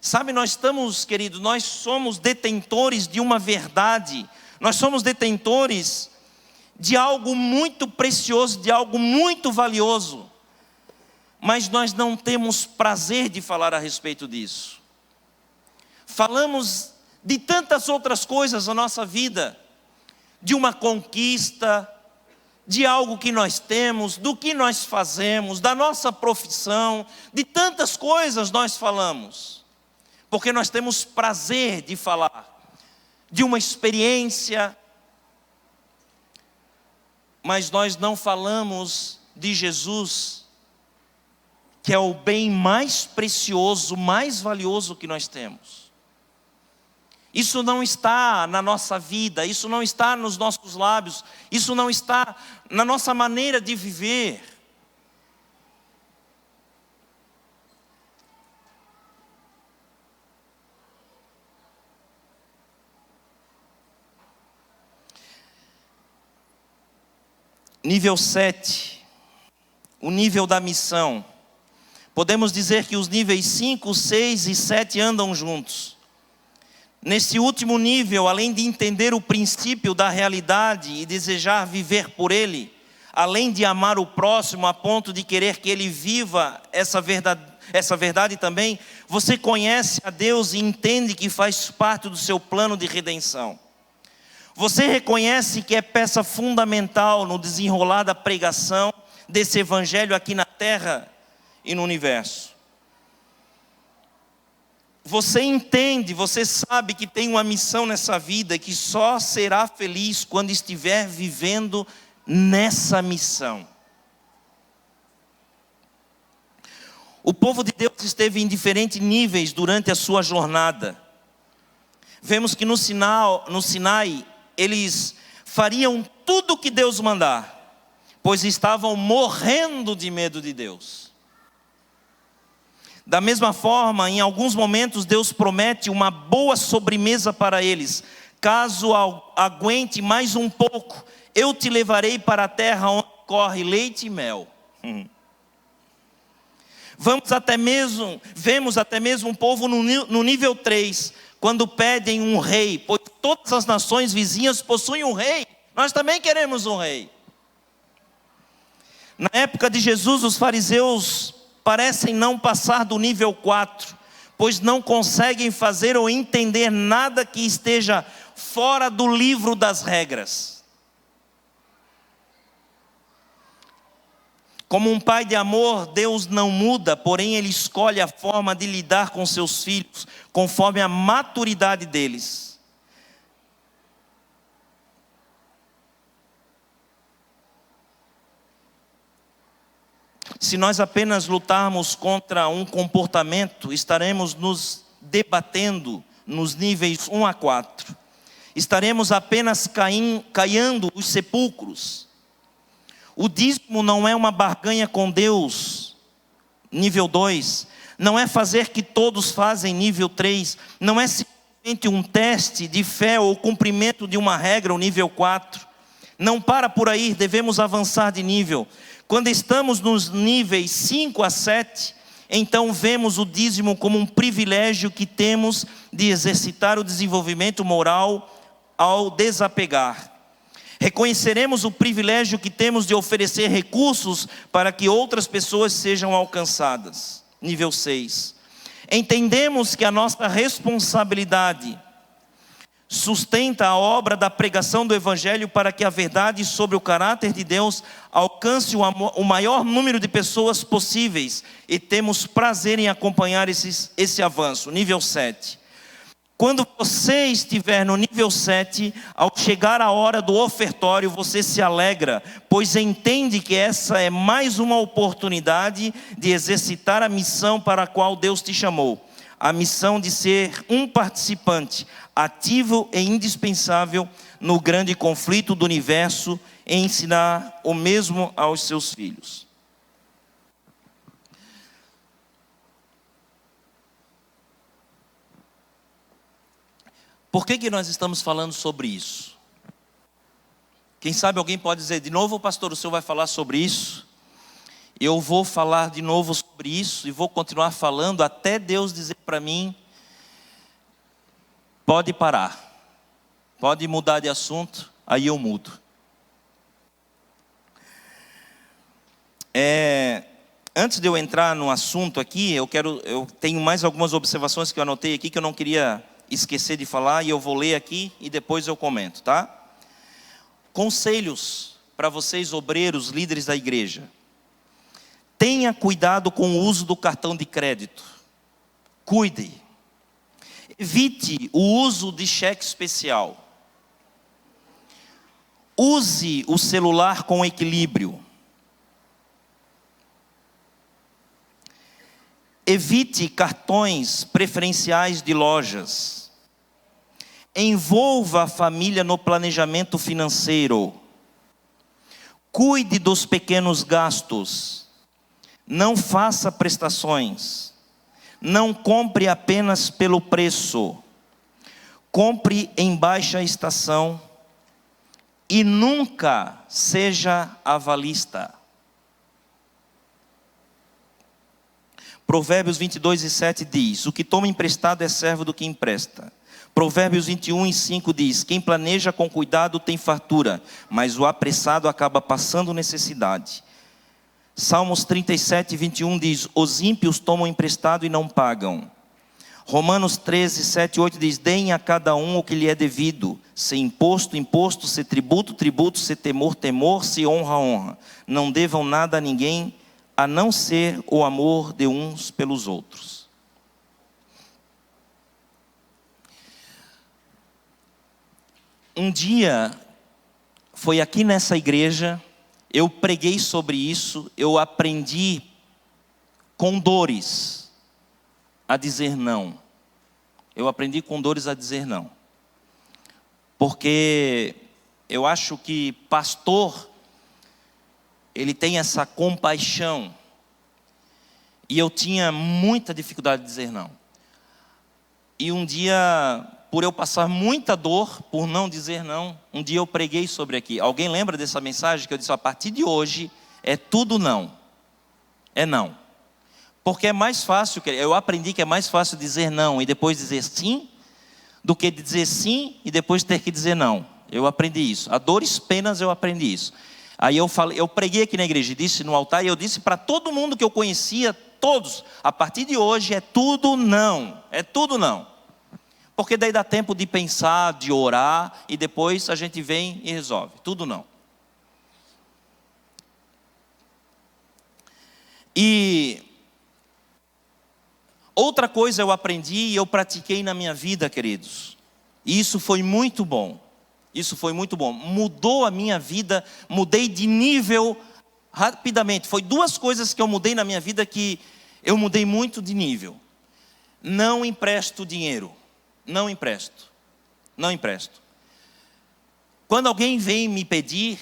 Sabe, nós estamos, querido, nós somos detentores de uma verdade. Nós somos detentores de algo muito precioso, de algo muito valioso. Mas nós não temos prazer de falar a respeito disso. Falamos de tantas outras coisas na nossa vida, de uma conquista, de algo que nós temos, do que nós fazemos, da nossa profissão, de tantas coisas nós falamos, porque nós temos prazer de falar, de uma experiência, mas nós não falamos de Jesus, que é o bem mais precioso, mais valioso que nós temos. Isso não está na nossa vida, isso não está nos nossos lábios, isso não está na nossa maneira de viver. Nível 7, o nível da missão. Podemos dizer que os níveis 5, 6 e 7 andam juntos. Nesse último nível, além de entender o princípio da realidade e desejar viver por ele, além de amar o próximo a ponto de querer que ele viva essa verdade também, você conhece a Deus e entende que faz parte do seu plano de redenção. Você reconhece que é peça fundamental no desenrolar da pregação desse evangelho aqui na terra e no universo. Você entende, você sabe que tem uma missão nessa vida e que só será feliz quando estiver vivendo nessa missão. O povo de Deus esteve em diferentes níveis durante a sua jornada. Vemos que no Sinai, eles fariam tudo o que Deus mandar, pois estavam morrendo de medo de Deus. Da mesma forma, em alguns momentos Deus promete uma boa sobremesa para eles. Caso aguente mais um pouco, eu te levarei para a terra onde corre leite e mel. Vemos até mesmo um povo no nível 3, quando pedem um rei, pois todas as nações vizinhas possuem um rei. Nós também queremos um rei. Na época de Jesus, os fariseus parecem não passar do nível 4, pois não conseguem fazer ou entender nada que esteja fora do livro das regras. Como um pai de amor, Deus não muda, porém Ele escolhe a forma de lidar com seus filhos, conforme a maturidade deles. Se nós apenas lutarmos contra um comportamento, estaremos nos debatendo nos níveis 1 a 4. Estaremos apenas caindo os sepulcros. O dízimo não é uma barganha com Deus, nível 2. Não é fazer que todos fazem, nível 3. Não é simplesmente um teste de fé ou cumprimento de uma regra, o nível 4. Não para por aí, devemos avançar de nível. Quando estamos nos níveis 5 a 7, então vemos o dízimo como um privilégio que temos de exercitar o desenvolvimento moral ao desapegar. Reconheceremos o privilégio que temos de oferecer recursos para que outras pessoas sejam alcançadas. Nível 6. Entendemos que a nossa responsabilidade sustenta a obra da pregação do Evangelho para que a verdade sobre o caráter de Deus alcance o maior número de pessoas possíveis, e temos prazer em acompanhar esse avanço. Nível 7. Quando você estiver no nível 7, ao chegar a hora do ofertório, você se alegra, pois entende que essa é mais uma oportunidade de exercitar a missão para a qual Deus te chamou. A missão de ser um participante ativo e indispensável no grande conflito do universo e ensinar o mesmo aos seus filhos. Por que nós estamos falando sobre isso? Quem sabe alguém pode dizer, de novo, pastor, o senhor vai falar sobre isso? Eu vou falar de novo sobre isso e vou continuar falando até Deus dizer para mim, pode parar, pode mudar de assunto, aí eu mudo. Antes de eu entrar no assunto aqui, eu tenho mais algumas observações que eu anotei aqui que eu não queria esquecer de falar, e eu vou ler aqui e depois eu comento, tá? Conselhos para vocês, obreiros, líderes da igreja. Tenha cuidado com o uso do cartão de crédito. Cuide. Evite o uso de cheque especial. Use o celular com equilíbrio. Evite cartões preferenciais de lojas. Envolva a família no planejamento financeiro. Cuide dos pequenos gastos. Não faça prestações. Não compre apenas pelo preço. Compre em baixa estação. E nunca seja avalista. Provérbios 22:7 diz, o que toma emprestado é servo do que empresta. Provérbios 21:5 diz, quem planeja com cuidado tem fartura, mas o apressado acaba passando necessidade. Salmos 37:21 diz, os ímpios tomam emprestado e não pagam. Romanos 13:7-8 diz, deem a cada um o que lhe é devido, se imposto, imposto, se tributo, tributo, se temor, temor, se honra, honra. Não devam nada a ninguém, a não ser o amor de uns pelos outros. Um dia, foi aqui nessa igreja, eu preguei sobre isso, eu aprendi com dores a dizer não. Eu aprendi com dores a dizer não. Porque eu acho que pastor, ele tem essa compaixão. E eu tinha muita dificuldade de dizer não. E um dia, por eu passar muita dor, por não dizer não, um dia eu preguei sobre aqui. Alguém lembra dessa mensagem que eu disse, a partir de hoje, é tudo não. É não. Porque é mais fácil, eu aprendi que é mais fácil dizer não e depois dizer sim, do que dizer sim e depois ter que dizer não. Eu aprendi isso. A dores penas eu aprendi isso. Aí eu preguei aqui na igreja, disse no altar, e eu disse para todo mundo que eu conhecia, todos, a partir de hoje é tudo não. É tudo não. Porque daí dá tempo de pensar, de orar, e depois a gente vem e resolve. Tudo não. E outra coisa eu aprendi e eu pratiquei na minha vida, queridos. E isso foi muito bom. Isso foi muito bom. Mudou a minha vida, mudei de nível rapidamente. Foi duas coisas que eu mudei na minha vida que eu mudei muito de nível. Não empresto dinheiro. Não empresto. Não empresto. Quando alguém vem me pedir,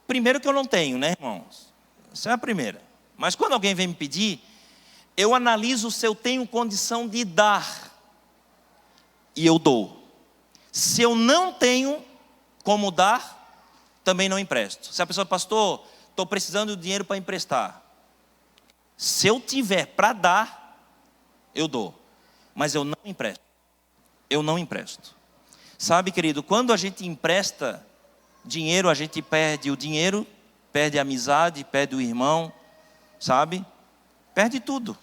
primeiro que eu não tenho, né, irmãos? Essa é a primeira. Mas quando alguém vem me pedir, eu analiso se eu tenho condição de dar. E eu dou. Se eu não tenho como dar, também não empresto. Se a pessoa, pastor, estou precisando de dinheiro para emprestar. Se eu tiver para dar, eu dou. Mas eu não empresto. Eu não empresto. Sabe, querido, quando a gente empresta dinheiro, a gente perde o dinheiro, perde a amizade, perde o irmão, sabe? Perde tudo.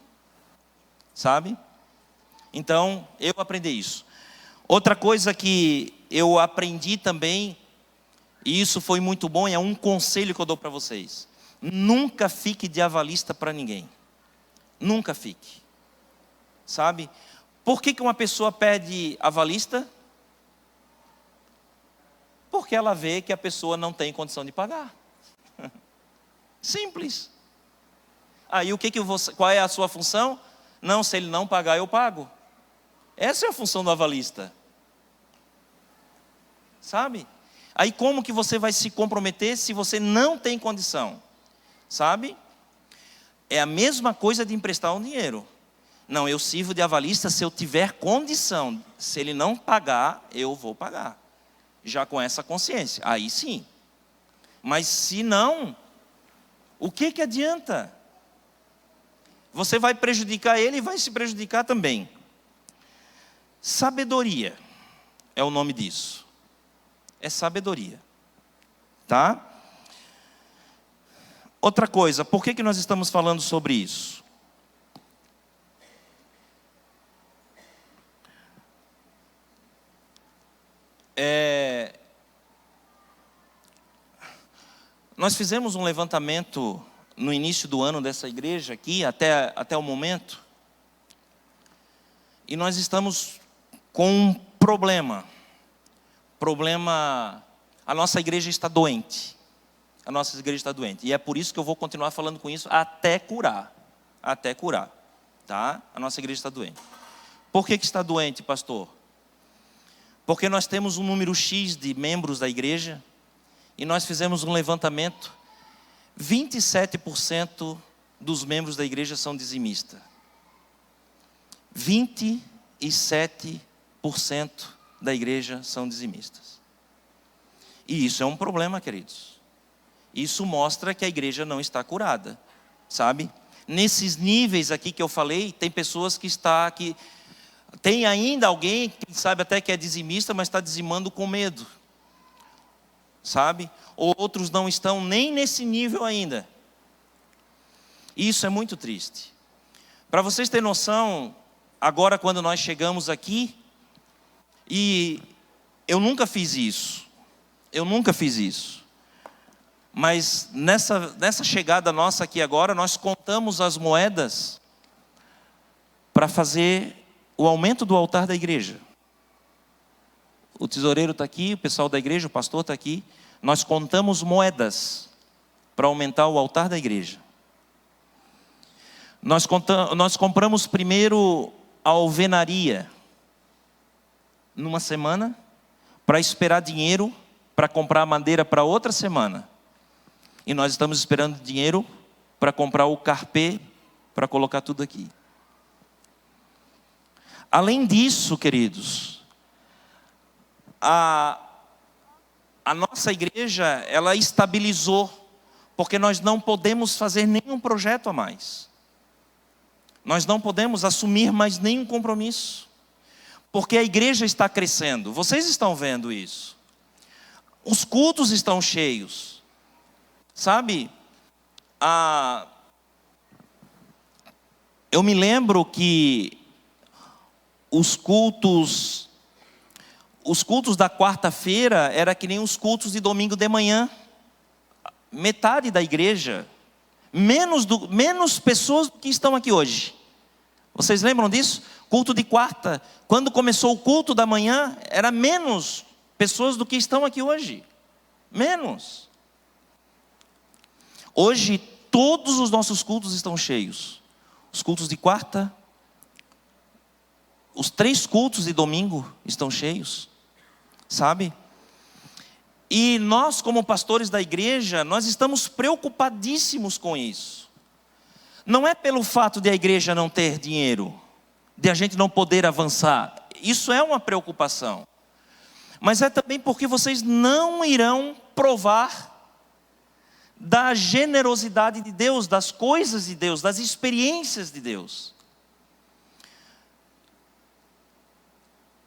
Sabe? Então, eu aprendi isso. Outra coisa que eu aprendi também, e isso foi muito bom, é um conselho que eu dou para vocês. Nunca fique de avalista para ninguém. Nunca fique. Sabe? Por que uma pessoa pede avalista? Porque ela vê que a pessoa não tem condição de pagar. Simples. Aí qual é a sua função? Não, se ele não pagar, eu pago. Essa é a função do avalista. Sabe? Aí como que você vai se comprometer se você não tem condição? Sabe? É a mesma coisa de emprestar um dinheiro. Não, eu sirvo de avalista se eu tiver condição. Se ele não pagar, eu vou pagar. Já com essa consciência, aí sim. Mas se não, o que adianta? Você vai prejudicar ele e vai se prejudicar também. Sabedoria é o nome disso. É sabedoria. Tá? Outra coisa, por que nós estamos falando sobre isso? Nós fizemos um levantamento no início do ano dessa igreja aqui, até o momento, e nós estamos com um problema. A nossa igreja está doente. A nossa igreja está doente. E é por isso que eu vou continuar falando com isso até curar. Até curar. Tá? A nossa igreja está doente. Por que está doente, pastor? Porque nós temos um número X de membros da igreja e nós fizemos um levantamento. 27% dos membros da igreja são dizimistas. 27% da igreja são dizimistas. E isso é um problema, queridos. Isso mostra que a igreja não está curada, sabe? Nesses níveis aqui que eu falei, tem pessoas que estão aqui. Tem ainda alguém que sabe até que é dizimista, mas está dizimando com medo, sabe? Outros não estão nem nesse nível ainda. Isso é muito triste. Para vocês terem noção, agora quando nós chegamos aqui, e eu nunca fiz isso, mas nessa chegada nossa aqui agora, nós contamos as moedas para fazer o aumento do altar da igreja. O tesoureiro está aqui, o pessoal da igreja, o pastor está aqui. Nós contamos moedas para aumentar o altar da igreja. Nós compramos primeiro a alvenaria numa semana, para esperar dinheiro para comprar a madeira para outra semana. E nós estamos esperando dinheiro para comprar o carpê para colocar tudo aqui. Além disso, queridos, a nossa igreja, ela estabilizou, porque nós não podemos fazer nenhum projeto a mais. Nós não podemos assumir mais nenhum compromisso, porque a igreja está crescendo. Vocês estão vendo isso. Os cultos estão cheios, sabe? Eu me lembro que os cultos da quarta-feira era que nem os cultos de domingo de manhã. Metade da igreja, menos pessoas do que estão aqui hoje. Vocês lembram disso? Culto de quarta, quando começou o culto da manhã, era menos pessoas do que estão aqui hoje. Menos. Hoje, todos os nossos cultos estão cheios. Os cultos de quarta, os 3 cultos de domingo estão cheios, sabe? E nós, como pastores da igreja, nós estamos preocupadíssimos com isso. Não é pelo fato de a igreja não ter dinheiro, de a gente não poder avançar. Isso é uma preocupação. Mas é também porque vocês não irão provar da generosidade de Deus, das coisas de Deus, das experiências de Deus.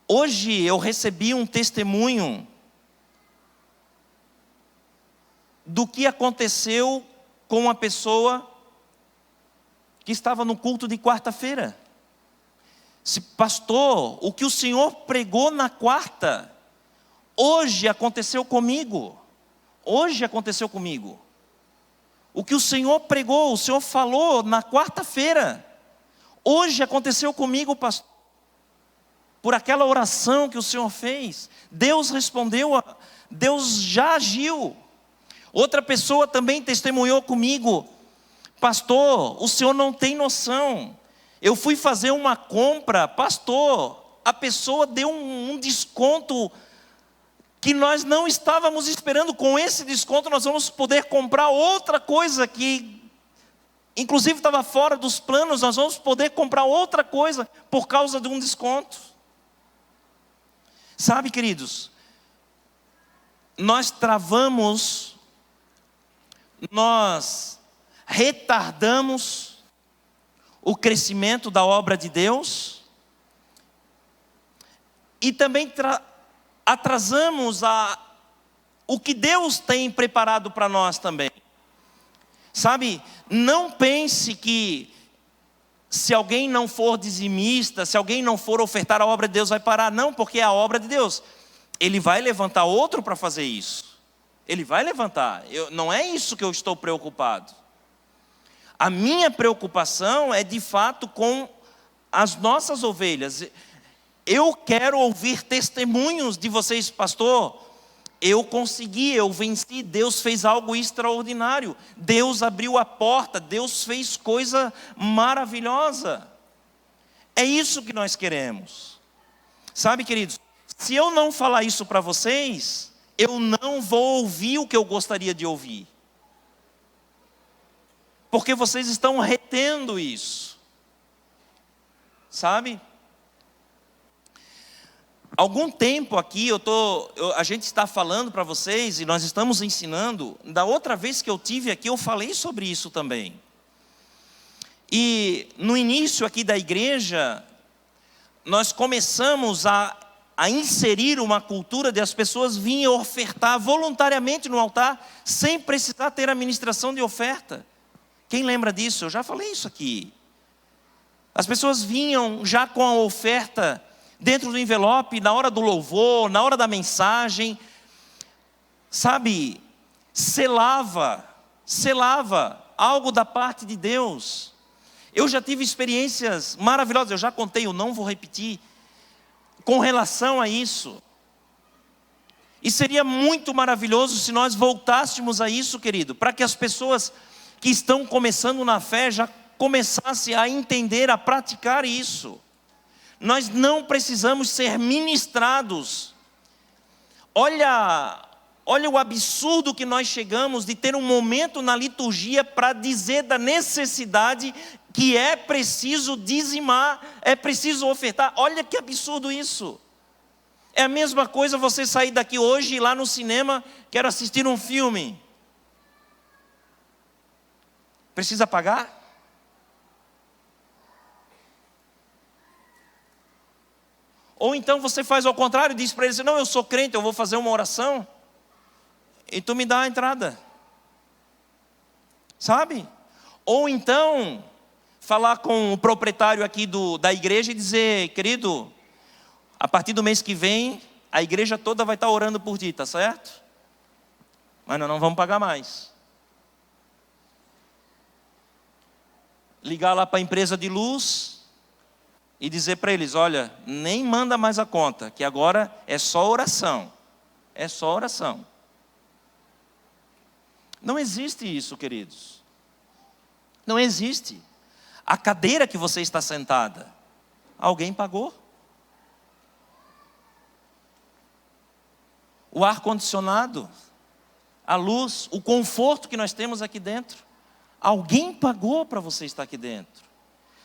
Hoje eu recebi um testemunho do que aconteceu com uma pessoa que estava no culto de quarta-feira. Pastor, o que o senhor pregou na quarta, hoje aconteceu comigo. Hoje aconteceu comigo. O que o senhor pregou, o senhor falou na quarta-feira, hoje aconteceu comigo, pastor. Por aquela oração que o senhor fez, Deus respondeu, Deus já agiu. Outra pessoa também testemunhou comigo: pastor, o senhor não tem noção. Eu fui fazer uma compra, pastor, a pessoa deu um desconto que nós não estávamos esperando. Com esse desconto nós vamos poder comprar outra coisa que inclusive estava fora dos planos, nós vamos poder comprar outra coisa por causa de um desconto. Sabe, queridos, nós travamos, nós retardamos o crescimento da obra de Deus e também atrasamos o que Deus tem preparado para nós também. Sabe, não pense que se alguém não for dizimista, se alguém não for ofertar a obra de Deus, vai parar. Não, porque é a obra de Deus. Ele vai levantar outro para fazer isso. Ele vai levantar. Não é isso que eu estou preocupado. A minha preocupação é de fato com as nossas ovelhas. Eu quero ouvir testemunhos de vocês, pastor. Eu consegui, eu venci, Deus fez algo extraordinário. Deus abriu a porta, Deus fez coisa maravilhosa. É isso que nós queremos. Sabe, queridos, se eu não falar isso para vocês, eu não vou ouvir o que eu gostaria de ouvir. Porque vocês estão retendo isso. Sabe? Algum tempo aqui a gente está falando para vocês e nós estamos ensinando. Da outra vez que eu tive aqui, eu falei sobre isso também. E no início aqui da igreja, nós começamos a inserir uma cultura de as pessoas virem ofertar voluntariamente no altar, sem precisar ter a ministração de oferta. Quem lembra disso? Eu já falei isso aqui. As pessoas vinham já com a oferta dentro do envelope, na hora do louvor, na hora da mensagem, sabe, selava algo da parte de Deus. Eu já tive experiências maravilhosas, eu já contei, eu não vou repetir, com relação a isso. E seria muito maravilhoso se nós voltássemos a isso, querido, para que as pessoas que estão começando na fé já começassem a entender, a praticar isso. Nós não precisamos ser ministrados. Olha o absurdo que nós chegamos de ter um momento na liturgia para dizer da necessidade que é preciso dizimar, é preciso ofertar. Olha que absurdo isso. É a mesma coisa você sair daqui hoje e ir lá no cinema, quero assistir um filme. Precisa pagar? Ou então você faz ao contrário, diz para ele, não, eu sou crente, eu vou fazer uma oração, e tu me dá a entrada. Sabe? Ou então, falar com o proprietário aqui da igreja e dizer, querido, a partir do mês que vem, a igreja toda vai estar orando por ti, tá certo? Mas nós não vamos pagar mais. Ligar lá para a empresa de luz e dizer para eles, olha, nem manda mais a conta, que agora é só oração. É só oração. Não existe isso, queridos. Não existe. A cadeira que você está sentada, alguém pagou. O ar-condicionado, a luz, o conforto que nós temos aqui dentro, alguém pagou para você estar aqui dentro.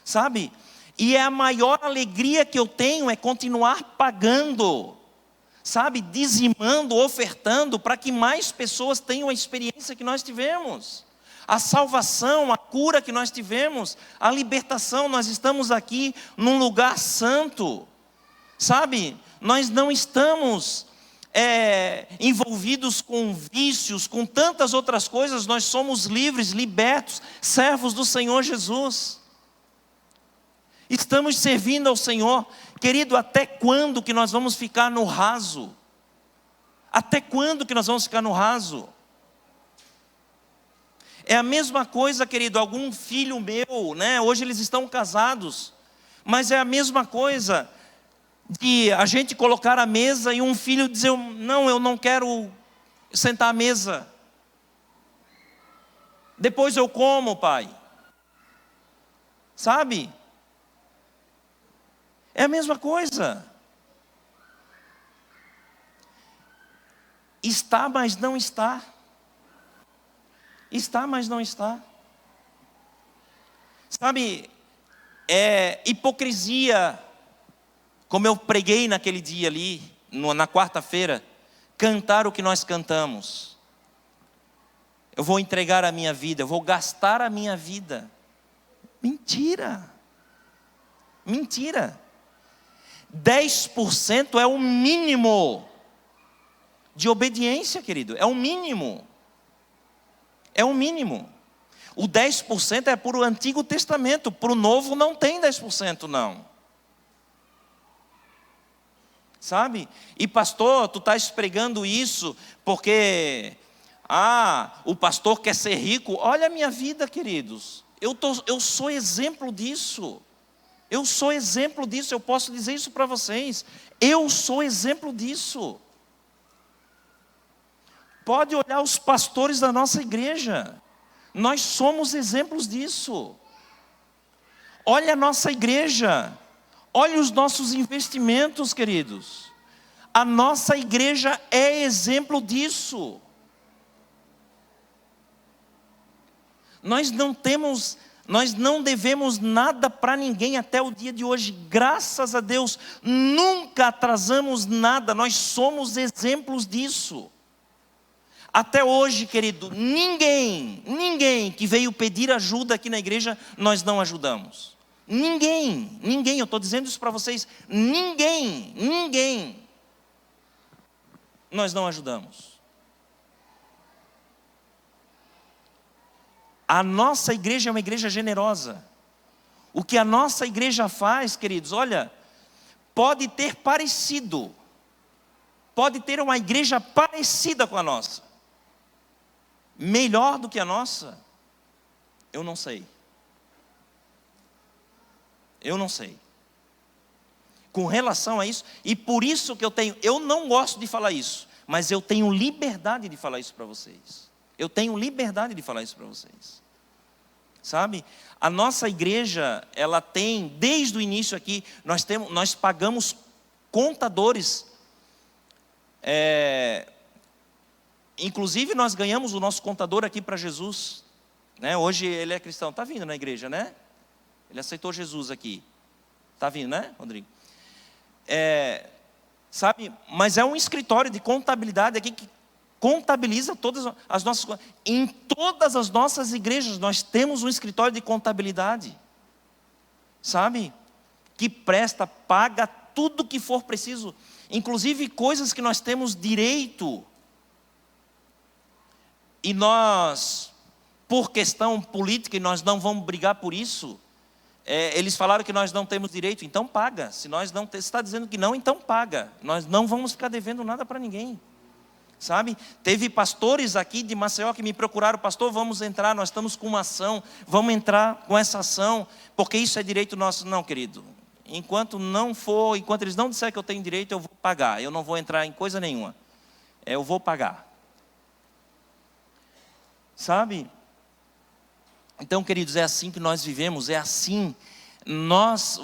Sabe? E é a maior alegria que eu tenho é continuar pagando, sabe, dizimando, ofertando, para que mais pessoas tenham a experiência que nós tivemos. A salvação, a cura que nós tivemos, a libertação, nós estamos aqui num lugar santo, sabe, nós não estamos envolvidos com vícios, com tantas outras coisas, nós somos livres, libertos, servos do Senhor Jesus. Estamos servindo ao Senhor. Querido, até quando que nós vamos ficar no raso? Até quando que nós vamos ficar no raso? É a mesma coisa, querido, algum filho meu, né? Hoje eles estão casados, mas é a mesma coisa de a gente colocar a mesa e um filho dizer, não, eu não quero sentar à mesa. Depois eu como, pai. Sabe? É a mesma coisa. Está, mas não está. Está, mas não está. Sabe, é hipocrisia, como eu preguei naquele dia ali, na quarta-feira, cantar o que nós cantamos. Eu vou entregar a minha vida, eu vou gastar a minha vida. Mentira. Mentira. 10% é o mínimo de obediência, querido. É o mínimo. É o mínimo. O 10% é para o Antigo Testamento. Para o Novo não tem 10% não. Sabe? E pastor, tu estás pregando isso porque o pastor quer ser rico. Olha a minha vida, queridos. Eu sou exemplo disso. Eu sou exemplo disso. Eu posso dizer isso para vocês. Eu sou exemplo disso. Pode olhar os pastores da nossa igreja. Nós somos exemplos disso. Olha a nossa igreja. Olha os nossos investimentos, queridos. A nossa igreja é exemplo disso. Nós não devemos nada para ninguém até o dia de hoje. Graças a Deus, nunca atrasamos nada. Nós somos exemplos disso. Até hoje, querido, ninguém que veio pedir ajuda aqui na igreja, nós não ajudamos. Ninguém, eu estou dizendo isso para vocês, ninguém, nós não ajudamos. A nossa igreja é uma igreja generosa. O que a nossa igreja faz, queridos, olha, pode ter uma igreja parecida com a nossa. Melhor do que a nossa? Eu não sei. Com relação a isso, e por isso que eu não gosto de falar isso, mas eu tenho liberdade de falar isso para vocês. Sabe? A nossa igreja, ela tem, desde o início aqui, nós pagamos contadores. Inclusive nós ganhamos o nosso contador aqui para Jesus, né? Hoje ele é cristão, está vindo na igreja, né? Ele aceitou Jesus aqui, está vindo, né, Rodrigo? Sabe, mas é um escritório de contabilidade aqui que contabiliza todas as nossas coisas. Em todas as nossas igrejas nós temos um escritório de contabilidade, sabe? Que presta, paga tudo que for preciso, inclusive coisas que nós temos direito. E nós, por questão política, e nós não vamos brigar por isso, eles falaram que nós não temos direito, então paga. Se está dizendo que não, então paga. Nós não vamos ficar devendo nada para ninguém. Sabe? Teve pastores aqui de Maceió que me procuraram, pastor, vamos entrar, nós estamos com uma ação, vamos entrar com essa ação, porque isso é direito nosso. Não, querido, enquanto eles não disserem que eu tenho direito, eu vou pagar. Eu não vou entrar em coisa nenhuma. Eu vou pagar. Sabe? Então, queridos, é assim que nós vivemos, é assim.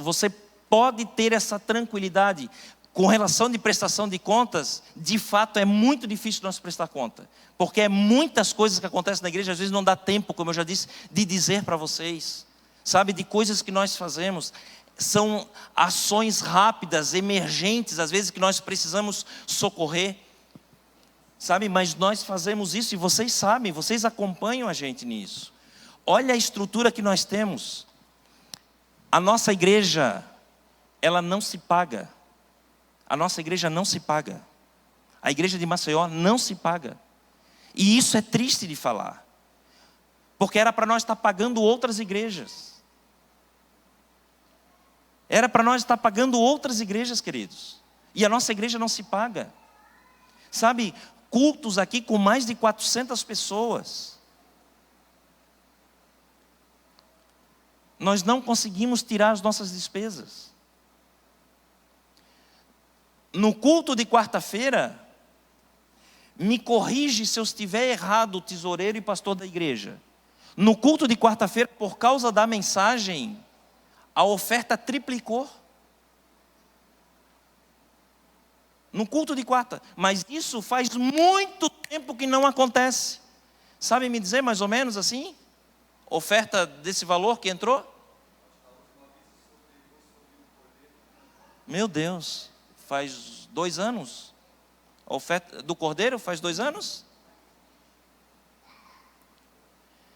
Você pode ter essa tranquilidade. Com relação de prestação de contas, de fato é muito difícil nós prestar conta. Porque é muitas coisas que acontecem na igreja, às vezes não dá tempo, como eu já disse, de dizer para vocês. Sabe, de coisas que nós fazemos. São ações rápidas, emergentes, às vezes que nós precisamos socorrer. Sabe, mas nós fazemos isso e vocês sabem, vocês acompanham a gente nisso. Olha a estrutura que nós temos. A nossa igreja, ela não se paga. A nossa igreja não se paga. A igreja de Maceió não se paga. E isso é triste de falar. Porque era para nós estar pagando outras igrejas. Era para nós estar pagando outras igrejas, queridos. E a nossa igreja não se paga. Sabe, cultos aqui com mais de 400 pessoas. Nós não conseguimos tirar as nossas despesas. No culto de quarta-feira, me corrige se eu estiver errado, o tesoureiro e pastor da igreja. No culto de quarta-feira, por causa da mensagem, a oferta triplicou. No culto de quarta. Mas isso faz muito tempo que não acontece. Sabe me dizer mais ou menos assim? Oferta desse valor que entrou? Meu Deus, faz 2 anos? A oferta do Cordeiro faz 2 anos?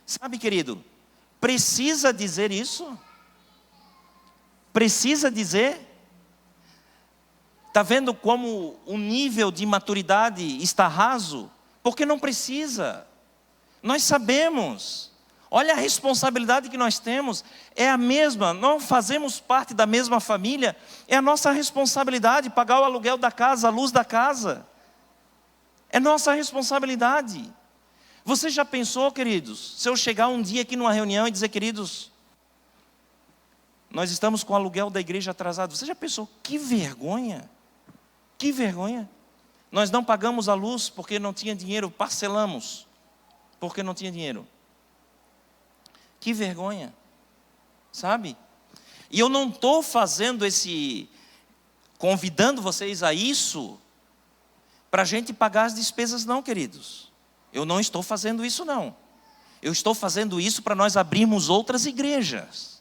Sabe, querido, precisa dizer isso? Precisa dizer? Está vendo como o nível de maturidade está raso? Porque não precisa. Nós sabemos. Olha a responsabilidade que nós temos. É a mesma. Não fazemos parte da mesma família. É a nossa responsabilidade pagar o aluguel da casa, a luz da casa. É nossa responsabilidade. Você já pensou, queridos, se eu chegar um dia aqui numa reunião e dizer, queridos, nós estamos com o aluguel da igreja atrasado. Você já pensou, que vergonha? Que vergonha. Nós não pagamos a luz porque não tinha dinheiro, parcelamos porque não tinha dinheiro. Que vergonha, sabe? E eu não estou fazendo convidando vocês a isso, para a gente pagar as despesas não, queridos. Eu não estou fazendo isso não. Eu estou fazendo isso para nós abrirmos outras igrejas.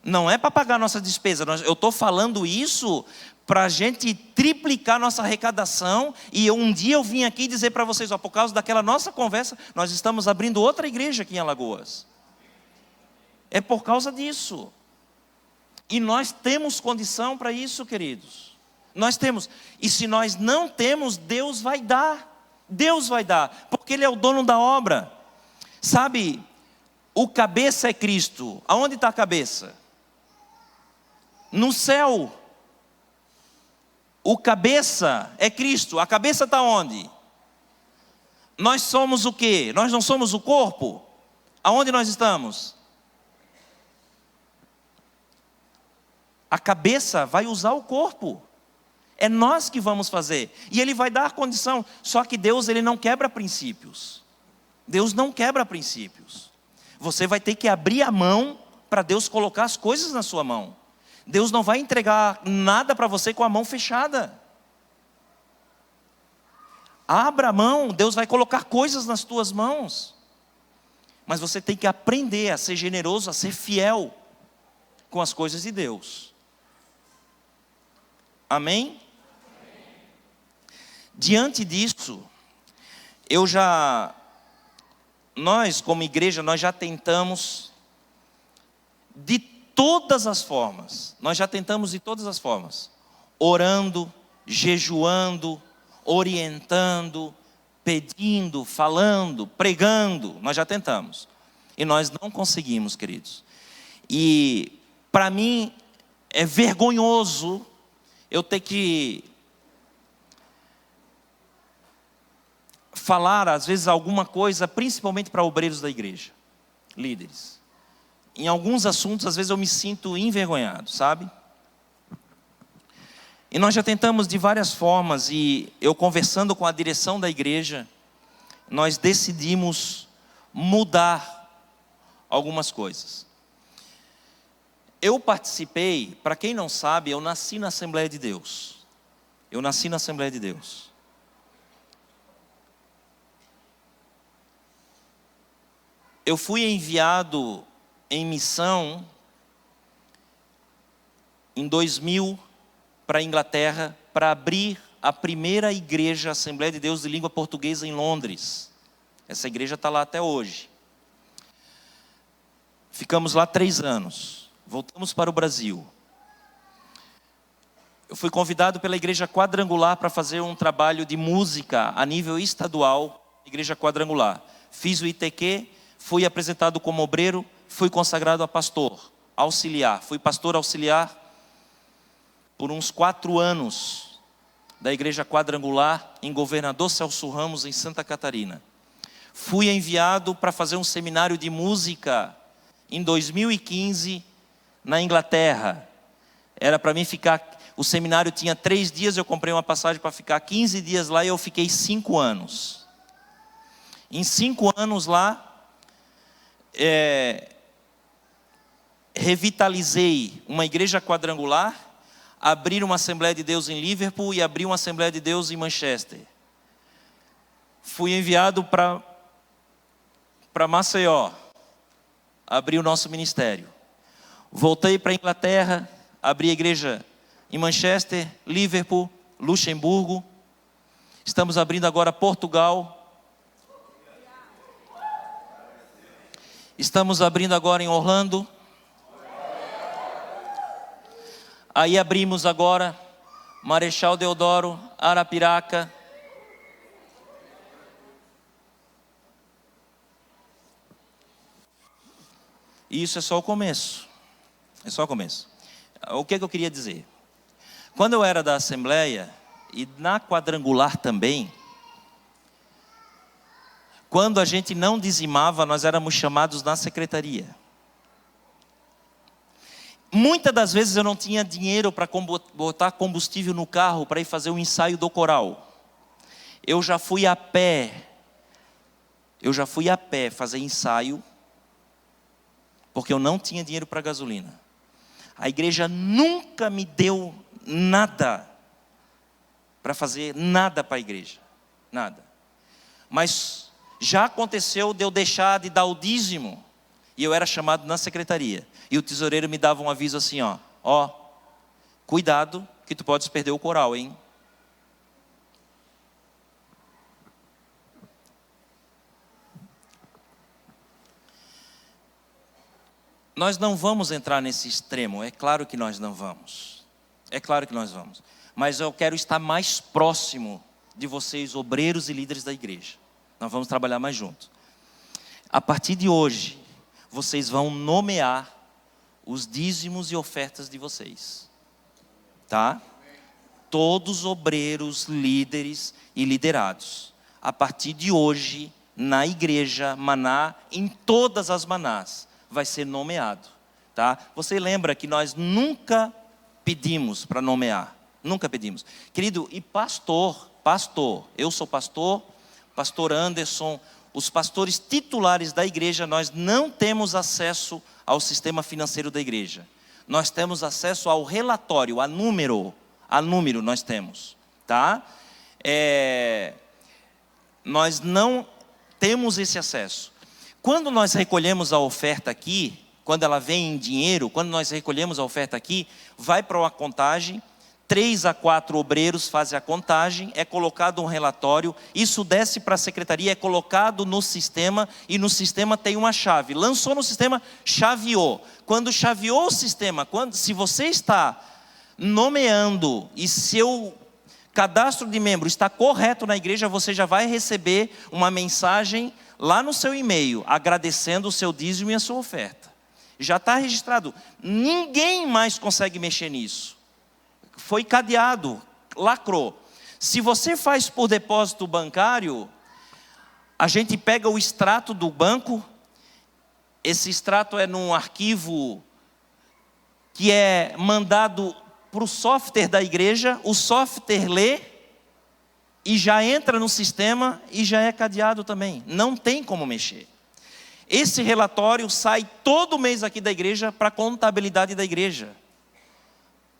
Não é para pagar nossa despesa. Eu estou falando isso para a gente triplicar nossa arrecadação. E um dia eu vim aqui dizer para vocês, por causa daquela nossa conversa, nós estamos abrindo outra igreja aqui em Alagoas. É por causa disso. E nós temos condição para isso, queridos. Nós temos. E se nós não temos, Deus vai dar. Deus vai dar, porque Ele é o dono da obra. Sabe, o cabeça é Cristo. Aonde está a cabeça? No céu. O cabeça é Cristo. A cabeça está onde? Nós somos o quê? Nós não somos o corpo? Aonde nós estamos? A cabeça vai usar o corpo. É nós que vamos fazer. E Ele vai dar condição. Só que Deus, Ele não quebra princípios. Deus não quebra princípios. Você vai ter que abrir a mão para Deus colocar as coisas na sua mão. Deus não vai entregar nada para você com a mão fechada. Abra a mão, Deus vai colocar coisas nas tuas mãos. Mas você tem que aprender a ser generoso, a ser fiel com as coisas de Deus. Amém? Diante disso, nós como igreja, nós já tentamos de todas as formas. Nós já tentamos de todas as formas. Orando, jejuando, orientando, pedindo, falando, pregando. Nós já tentamos. E nós não conseguimos, queridos. E para mim é vergonhoso eu ter que falar, às vezes, alguma coisa, principalmente para obreiros da igreja, líderes. Em alguns assuntos, às vezes, eu me sinto envergonhado, sabe? E nós já tentamos de várias formas, e eu conversando com a direção da igreja, nós decidimos mudar algumas coisas. Eu participei, para quem não sabe, eu nasci na Assembleia de Deus. Eu nasci na Assembleia de Deus. Eu fui enviado em missão em 2000 para a Inglaterra para abrir a primeira igreja Assembleia de Deus de língua portuguesa em Londres. Essa igreja está lá até hoje. Ficamos lá 3 anos. Voltamos para o Brasil. Eu fui convidado pela Igreja Quadrangular para fazer um trabalho de música a nível estadual, Igreja Quadrangular. Fiz o ITQ, fui apresentado como obreiro, fui consagrado a pastor, auxiliar. Fui pastor auxiliar por uns 4 anos da Igreja Quadrangular em Governador Celso Ramos, em Santa Catarina. Fui enviado para fazer um seminário de música em 2015 na Inglaterra. Era para mim ficar, o seminário tinha 3 dias, eu comprei uma passagem para ficar 15 dias lá e eu fiquei 5 anos. Em 5 anos lá, revitalizei uma igreja quadrangular, abri uma Assembleia de Deus em Liverpool e abri uma Assembleia de Deus em Manchester. Fui enviado para Maceió, abri o nosso ministério. Voltei para a Inglaterra, abri a igreja em Manchester, Liverpool, Luxemburgo. Estamos abrindo agora Portugal. Estamos abrindo agora em Orlando. Aí abrimos agora Marechal Deodoro, Arapiraca. E isso é só o começo. É só o começo. O que eu queria dizer? Quando eu era da Assembleia, e na Quadrangular também, quando a gente não dizimava, nós éramos chamados na secretaria. Muitas das vezes eu não tinha dinheiro para botar combustível no carro para ir fazer o ensaio do coral. Eu já fui a pé fazer ensaio, porque eu não tinha dinheiro para gasolina. A igreja nunca me deu nada para fazer nada para a igreja, nada. Mas já aconteceu de eu deixar de dar o dízimo, e eu era chamado na secretaria, e o tesoureiro me dava um aviso assim, ó, cuidado que tu podes perder o coral, hein? Nós não vamos entrar nesse extremo, é claro que nós não vamos. É claro que nós vamos. Mas eu quero estar mais próximo de vocês, obreiros e líderes da igreja. Nós vamos trabalhar mais juntos. A partir de hoje, vocês vão nomear os dízimos e ofertas de vocês. Tá? Todos obreiros, líderes e liderados. A partir de hoje, na igreja Maná, em todas as Manás, vai ser nomeado, tá? Você lembra que nós nunca pedimos para nomear, nunca pedimos. Querido, e pastor, eu sou pastor Anderson, os pastores titulares da igreja, nós não temos acesso ao sistema financeiro da igreja. Nós temos acesso ao relatório, a número nós temos, tá? Nós não temos esse acesso. Quando nós recolhemos a oferta aqui, quando ela vem em dinheiro, quando nós recolhemos a oferta aqui, vai para uma contagem, 3 a 4 obreiros fazem a contagem, é colocado um relatório, isso desce para a secretaria, é colocado no sistema, e no sistema tem uma chave. Lançou no sistema, chaveou. Quando chaveou o sistema, se você está nomeando e seu cadastro de membro está correto na igreja, você já vai receber uma mensagem lá no seu e-mail, agradecendo o seu dízimo e a sua oferta. Já está registrado. Ninguém mais consegue mexer nisso. Foi cadeado, lacrou. Se você faz por depósito bancário, a gente pega o extrato do banco. Esse extrato é num arquivo que é mandado para o software da igreja. O software lê e já entra no sistema e já é cadeado também. Não tem como mexer. Esse relatório sai todo mês aqui da igreja para a contabilidade da igreja.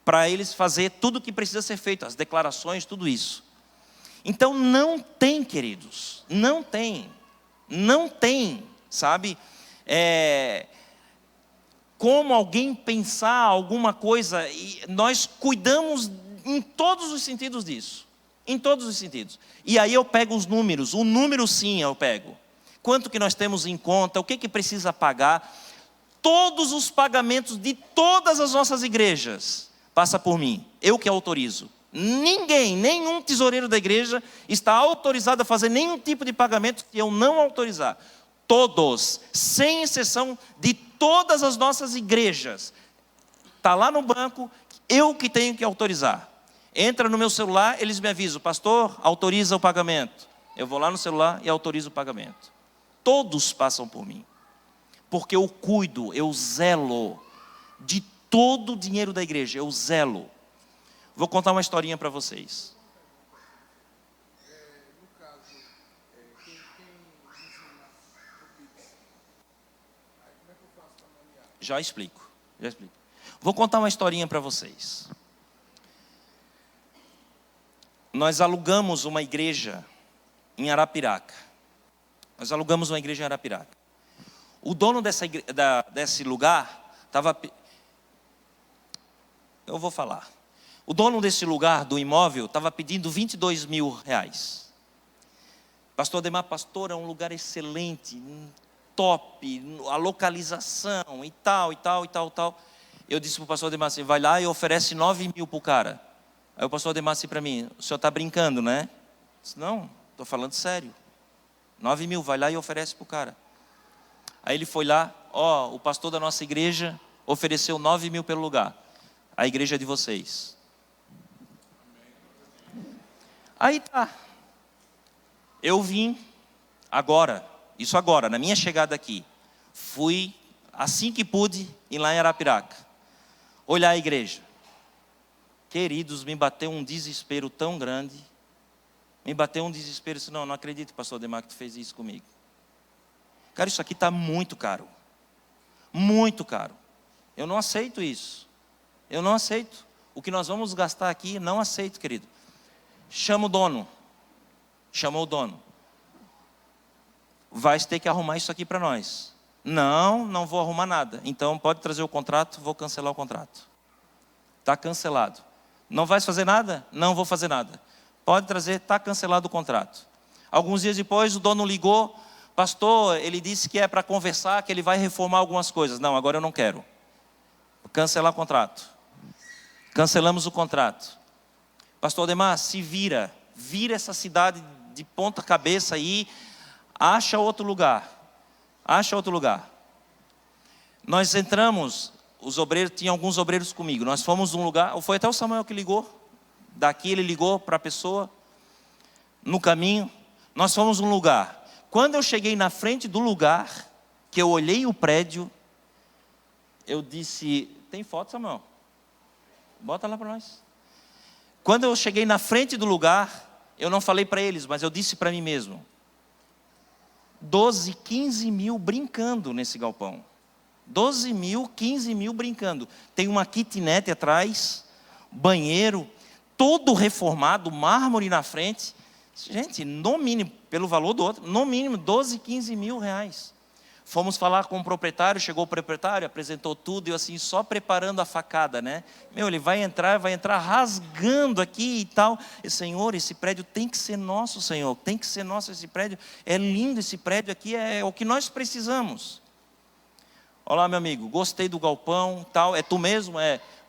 Para eles fazer tudo o que precisa ser feito, as declarações, tudo isso. Então não tem, queridos, não tem, sabe? Como alguém pensar alguma coisa, e nós cuidamos em todos os sentidos disso. Em todos os sentidos. E aí eu pego os números. O número sim eu pego. Quanto que nós temos em conta, o que precisa pagar. Todos os pagamentos de todas as nossas igrejas passa por mim. Eu que autorizo. Nenhum tesoureiro da igreja está autorizado a fazer nenhum tipo de pagamento que eu não autorizar. Todos, sem exceção de todas as nossas igrejas. Está lá no banco, eu que tenho que autorizar. Entra no meu celular, eles me avisam, pastor, autoriza o pagamento. Eu vou lá no celular e autorizo o pagamento. Todos passam por mim. Porque eu cuido, eu zelo de todo o dinheiro da igreja, eu zelo. Vou contar uma historinha para vocês. No caso, quem ensina o Pix, aí como é que eu faço para nomear? Já explico. Vou contar uma historinha para vocês. Nós alugamos uma igreja em Arapiraca. O dono desse lugar estava... Eu vou falar. O dono desse lugar, do imóvel, estava pedindo 22 mil reais. Pastor Ademar, pastor, é um lugar excelente, top, a localização e tal, e tal, e tal, e tal. Eu disse para o pastor Ademar assim, vai lá e oferece 9 mil para o cara. Aí o pastor Ademar disse para mim, o senhor está brincando, né? Eu disse, não, estou falando sério. 9 mil, vai lá e oferece para o cara. Aí ele foi lá, o pastor da nossa igreja ofereceu 9 mil pelo lugar. A igreja é de vocês. Aí tá. Eu vim agora, isso agora, na minha chegada aqui. Fui, assim que pude, ir lá em Arapiraca. Olhar a igreja. Queridos, me bateu um desespero tão grande. Me bateu um desespero. Disse, não acredito, pastor Ademar, que tu fez isso comigo. Cara, isso aqui está muito caro. Muito caro. Eu não aceito isso. Eu não aceito. O que nós vamos gastar aqui, não aceito, querido. Chama o dono. Chamou o dono. Vai ter que arrumar isso aqui para nós. Não vou arrumar nada. Então pode trazer o contrato, vou cancelar o contrato. Está cancelado. Não vai fazer nada? Não vou fazer nada. Pode trazer, está cancelado o contrato. Alguns dias depois o dono ligou, pastor, ele disse que é para conversar, que ele vai reformar algumas coisas. Não, agora eu não quero. Cancelar o contrato. Cancelamos o contrato. Pastor Ademar, se vira essa cidade de ponta cabeça aí, acha outro lugar. Nós entramos, os obreiros, tinha alguns obreiros comigo, nós fomos num lugar, foi até o Samuel que ligou, daqui ele ligou para a pessoa, no caminho, nós fomos num lugar. Quando eu cheguei na frente do lugar, que eu olhei o prédio, eu disse, tem foto, Samuel? Bota lá para nós. Quando eu cheguei na frente do lugar, eu não falei para eles, mas eu disse para mim mesmo, 12, 15 mil brincando nesse galpão. 12 mil, 15 mil brincando. Tem uma kitnet atrás, banheiro, todo reformado, mármore na frente. Gente, no mínimo, pelo valor do outro, no mínimo 12, 15 mil reais. Fomos falar com o proprietário, chegou o proprietário, apresentou tudo, e eu assim, só preparando a facada, né? Ele vai entrar rasgando aqui e tal. E, Senhor, esse prédio tem que ser nosso, Senhor, tem que ser nosso esse prédio. É lindo esse prédio aqui, é o que nós precisamos. Olá, meu amigo, gostei do galpão, tal, é tu mesmo?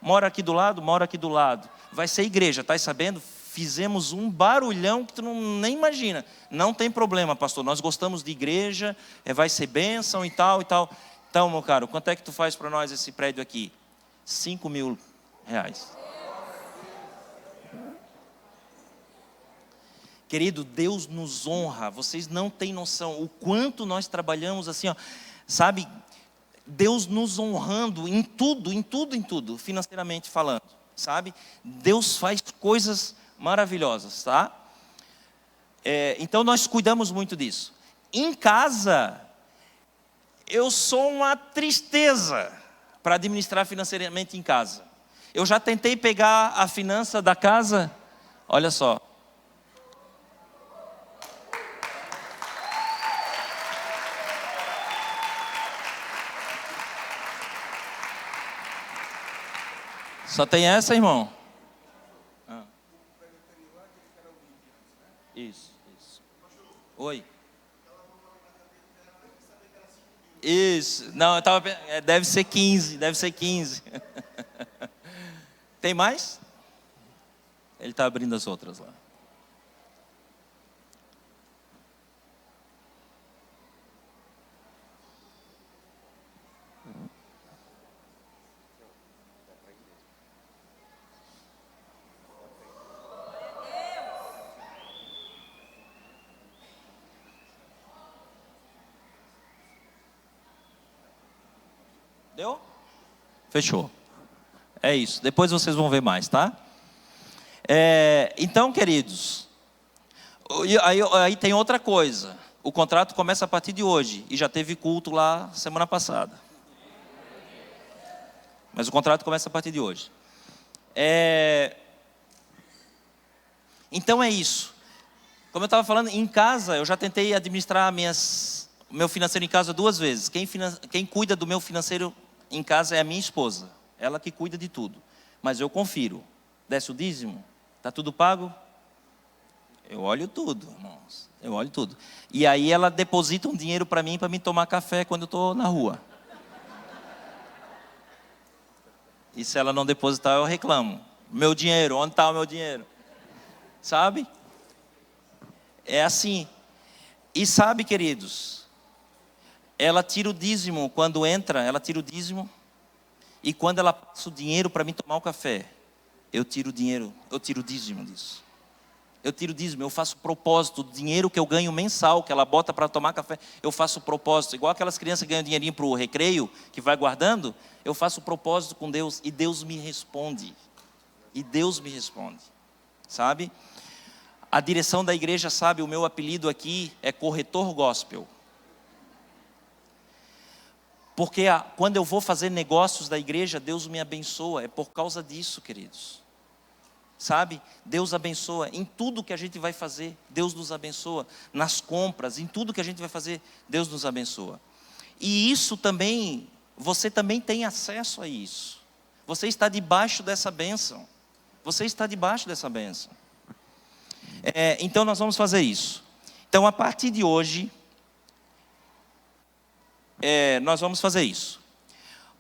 Mora aqui do lado? Mora aqui do lado. Vai ser igreja, tá sabendo? Fizemos um barulhão que tu nem imagina. Não tem problema, pastor, nós gostamos de igreja, vai ser bênção e tal, e tal. Então, meu caro, quanto é que tu faz para nós esse prédio aqui? 5 mil reais. Querido, Deus nos honra, vocês não têm noção o quanto nós trabalhamos assim, sabe? Deus nos honrando em tudo, financeiramente falando, sabe? Deus faz coisas maravilhosas, tá? Então nós cuidamos muito disso. Em casa, eu sou uma tristeza para administrar financeiramente em casa. Eu já tentei pegar a finança da casa, olha só. Só tem essa, irmão? Isso. Oi. Isso. Não, eu tava deve ser 15. Tem mais? Ele está abrindo as outras lá. Deu? Fechou. É isso. Depois vocês vão ver mais, tá? Então, queridos, aí tem outra coisa. O contrato começa a partir de hoje. E já teve culto lá semana passada. Mas o contrato começa a partir de hoje. Então é isso. Como eu estava falando, em casa, eu já tentei administrar meu financeiro em casa 2 vezes. Quem cuida do meu financeiro em casa é a minha esposa. Ela que cuida de tudo. Mas eu confiro. Desce o dízimo? Está tudo pago? Eu olho tudo, irmãos. Eu olho tudo. E aí ela deposita um dinheiro para mim tomar café quando eu estou na rua. E se ela não depositar, eu reclamo. Meu dinheiro, onde está o meu dinheiro? Sabe? É assim. E sabe, queridos, ela tira o dízimo quando entra, ela tira o dízimo. E quando ela passa o dinheiro para mim tomar o café, eu tiro o dinheiro, eu tiro o dízimo disso. Eu tiro o dízimo, eu faço propósito. O dinheiro que eu ganho mensal, que ela bota para tomar café, eu faço propósito. Igual aquelas crianças que ganham dinheirinho para o recreio, que vai guardando, eu faço propósito com Deus e Deus me responde. E Deus me responde, sabe? A direção da igreja sabe, o meu apelido aqui é corretor gospel. Porque quando eu vou fazer negócios da igreja, Deus me abençoa. É por causa disso, queridos. Sabe? Deus abençoa. Em tudo que a gente vai fazer, Deus nos abençoa. Nas compras, em tudo que a gente vai fazer, Deus nos abençoa. E isso também, você também tem acesso a isso. Você está debaixo dessa bênção. Você está debaixo dessa bênção. Então nós vamos fazer isso. Então a partir de hoje, nós vamos fazer isso.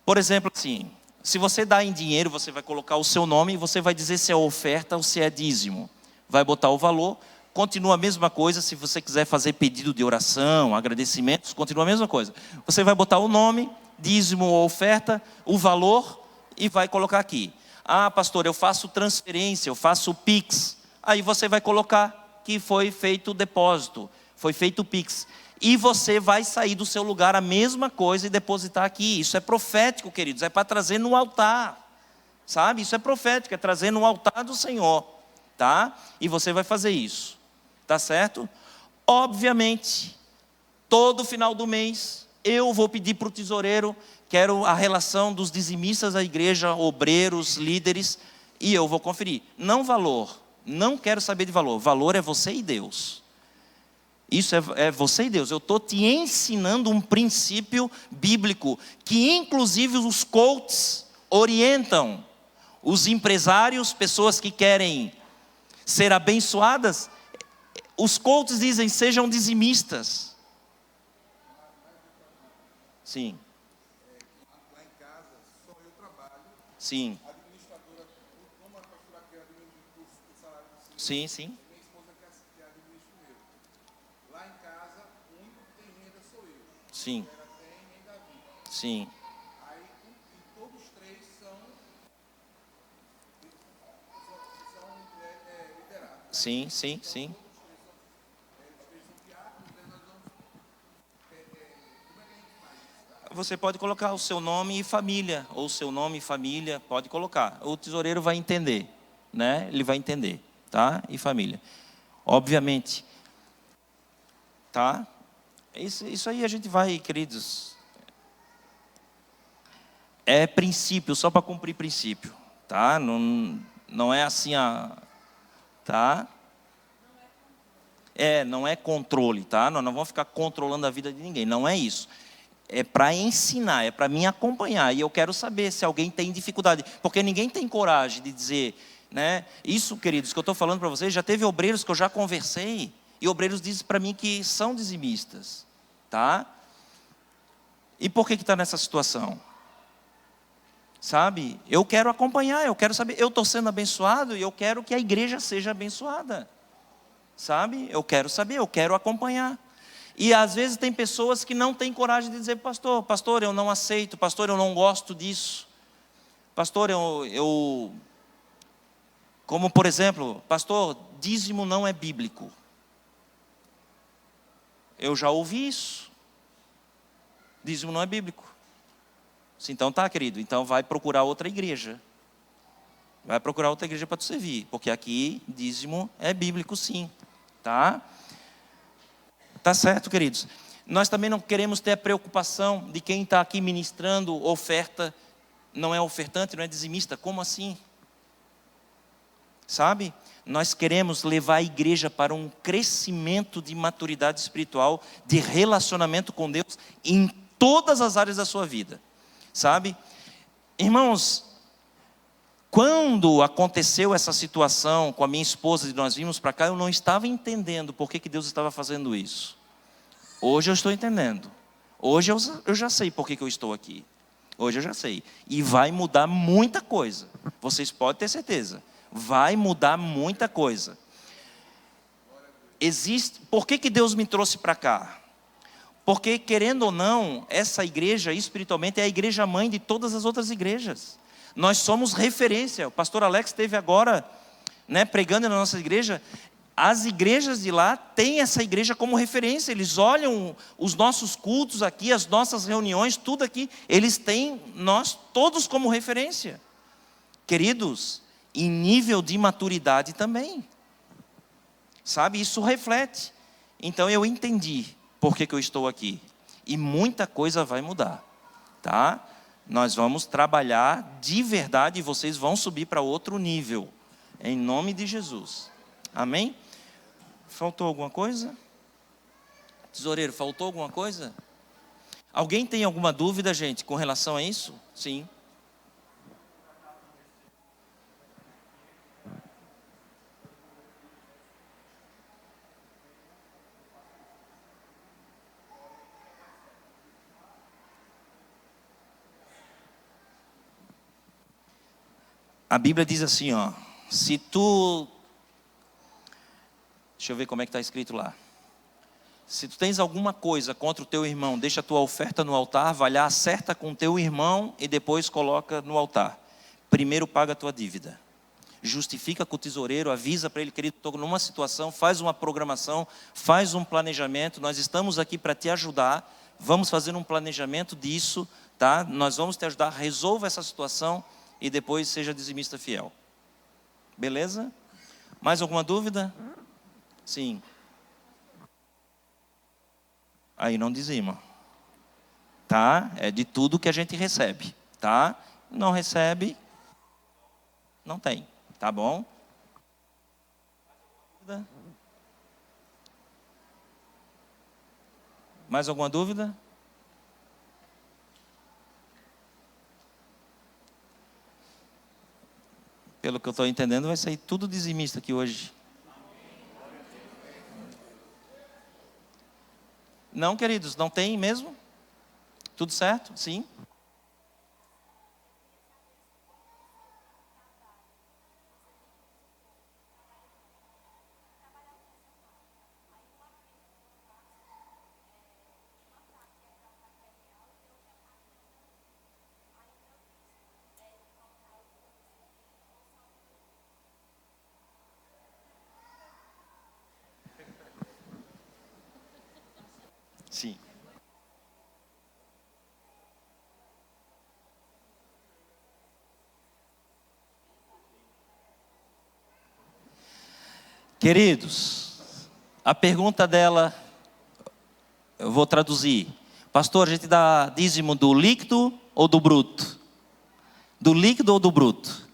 Por exemplo, assim, se você dá em dinheiro, você vai colocar o seu nome e você vai dizer se é oferta ou se é dízimo. Vai botar o valor, continua a mesma coisa. Se você quiser fazer pedido de oração, agradecimentos, continua a mesma coisa. Você vai botar o nome, dízimo ou oferta, o valor e vai colocar aqui. Ah, pastor, eu faço transferência, eu faço Pix. Aí você vai colocar que foi feito o depósito, foi feito o Pix. E você vai sair do seu lugar a mesma coisa e depositar aqui. Isso é profético, queridos, é para trazer no altar. Sabe? Isso é profético, é trazer no altar do Senhor. Tá? E você vai fazer isso. Tá certo? Obviamente, todo final do mês, eu vou pedir para o tesoureiro, quero a relação dos dizimistas da igreja, obreiros, líderes, e eu vou conferir. Não valor, não quero saber de valor. Valor é você e Deus. Isso é você e Deus. Eu estou te ensinando um princípio bíblico, que inclusive os coaches orientam os empresários, pessoas que querem ser abençoadas. Os coaches dizem, sejam dizimistas. Sim. Lá em casa, só eu trabalho. Sim. A administradora, como a pastora quer administrar o salário do Sim, Senhor, sim. minha esposa que administra o meu. Lá em casa, o único que tem renda sou eu. Sim. Ela tem nem Davi. Sim. Aí, e todos os três são liderados. Sim, sim, sim. Os três são diáconos, aí nós vamos. Como é que a gente faz isso? Você pode colocar o seu nome e família, ou seu nome e família, pode colocar. O tesoureiro vai entender, né? Ele vai entender, tá? E família. Obviamente, tá? Isso aí a gente vai, queridos. É princípio, só para cumprir princípio, tá? Não é assim, tá? Não é controle, tá? Nós não vamos ficar controlando a vida de ninguém, não é isso. É para ensinar, é para me acompanhar. E eu quero saber se alguém tem dificuldade. Porque ninguém tem coragem de dizer, né? Isso, queridos, que eu estou falando para vocês, já teve obreiros que eu já conversei. E obreiros dizem para mim que são dizimistas. Tá? E por que está nessa situação? Sabe? Eu quero acompanhar, eu quero saber. Eu estou sendo abençoado e eu quero que a igreja seja abençoada. Sabe? Eu quero saber, eu quero acompanhar. E às vezes tem pessoas que não têm coragem de dizer, pastor, eu não aceito, pastor, eu não gosto disso. Pastor, como por exemplo, pastor, dízimo não é bíblico. Eu já ouvi isso. Dízimo não é bíblico. Então tá, querido, então vai procurar outra igreja. Vai procurar outra igreja para tu servir, porque aqui dízimo é bíblico sim, tá? Tá certo, queridos? Nós também não queremos ter a preocupação de quem está aqui ministrando oferta, não é ofertante, não é dizimista. Como assim? Sabe? Nós queremos levar a igreja para um crescimento de maturidade espiritual, de relacionamento com Deus, em todas as áreas da sua vida. Sabe? Irmãos, Quando aconteceu essa situação com a minha esposa e nós vimos para cá, eu não estava entendendo por que Deus estava fazendo isso. Hoje eu estou entendendo. Hoje eu já sei por que eu estou aqui. Hoje eu já sei. E vai mudar muita coisa. Vocês podem ter certeza. Vai mudar muita coisa. Por que Deus me trouxe para cá? Porque, querendo ou não, essa igreja espiritualmente é a igreja mãe de todas as outras igrejas. Nós somos referência. O pastor Alex esteve agora, pregando na nossa igreja. As igrejas de lá têm essa igreja como referência. Eles olham os nossos cultos aqui, as nossas reuniões, tudo aqui. Eles têm nós todos como referência. Queridos, em nível de maturidade também. Sabe, isso reflete. Então eu entendi por que eu estou aqui. E muita coisa vai mudar. Tá? Nós vamos trabalhar de verdade e vocês vão subir para outro nível. Em nome de Jesus. Amém? Faltou alguma coisa? Tesoureiro, faltou alguma coisa? Alguém tem alguma dúvida, gente, com relação a isso? Sim. A Bíblia diz assim, ó, se tu... Deixa eu ver como é que está escrito lá. Se tu tens alguma coisa contra o teu irmão, deixa a tua oferta no altar, vai lá, acerta com o teu irmão e depois coloca no altar. Primeiro paga a tua dívida. Justifica com o tesoureiro, avisa para ele, querido, estou numa situação, faz uma programação, faz um planejamento, nós estamos aqui para te ajudar, vamos fazer um planejamento disso, tá? Nós vamos te ajudar, resolva essa situação e depois seja dizimista fiel. Beleza? Mais alguma dúvida? Sim. Aí não dizima. Tá? É de tudo que a gente recebe. Tá? Não recebe, não tem. Tá bom? Mais alguma dúvida? Pelo que eu estou entendendo, vai sair tudo dizimista aqui hoje. Não, queridos, não tem mesmo? Tudo certo? Sim. Sim. Queridos, a pergunta dela, eu vou traduzir. Pastor, a gente dá dízimo do líquido ou do bruto? Do líquido ou do bruto?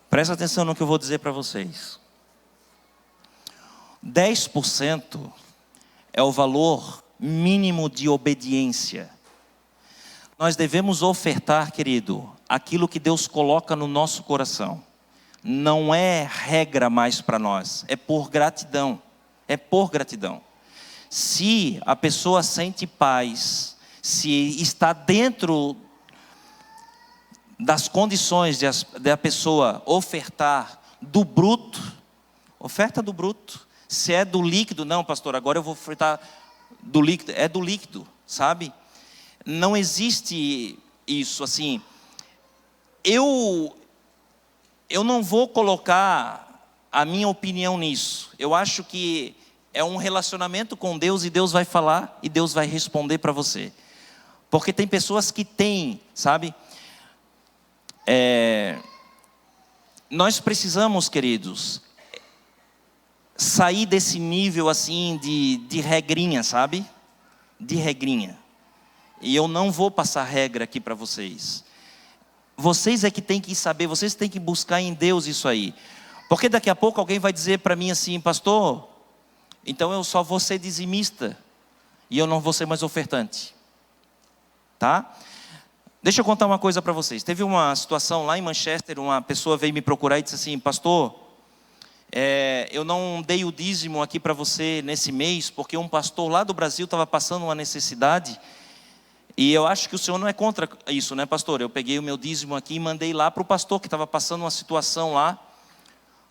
Presta atenção no que eu vou dizer para vocês. 10% é o valor mínimo de obediência. Nós devemos ofertar, querido, aquilo que Deus coloca no nosso coração. Não é regra mais para nós, é por gratidão. É por gratidão. Se a pessoa sente paz, se está dentro das condições de a pessoa ofertar do bruto, oferta do bruto. Se é do líquido, não, pastor, agora eu vou ofertar do líquido, é do líquido, sabe? Não existe isso assim. eu não vou colocar a minha opinião nisso. Eu acho que é um relacionamento com Deus e Deus vai falar e Deus vai responder para você. Porque tem pessoas que têm, sabe? Nós precisamos, queridos, sair desse nível assim de regrinha, sabe? De regrinha. E eu não vou passar regra aqui para vocês. Vocês é que tem que saber, vocês têm que buscar em Deus isso aí. Porque daqui a pouco alguém vai dizer para mim assim, pastor, então eu só vou ser dizimista e eu não vou ser mais ofertante. Tá? Deixa eu contar uma coisa para vocês. Teve uma situação lá em Manchester, uma pessoa veio me procurar e disse assim, pastor, eu não dei o dízimo aqui para você nesse mês, porque um pastor lá do Brasil estava passando uma necessidade, e eu acho que o senhor não é contra isso, né, pastor? Eu peguei o meu dízimo aqui e mandei lá para o pastor que estava passando uma situação lá.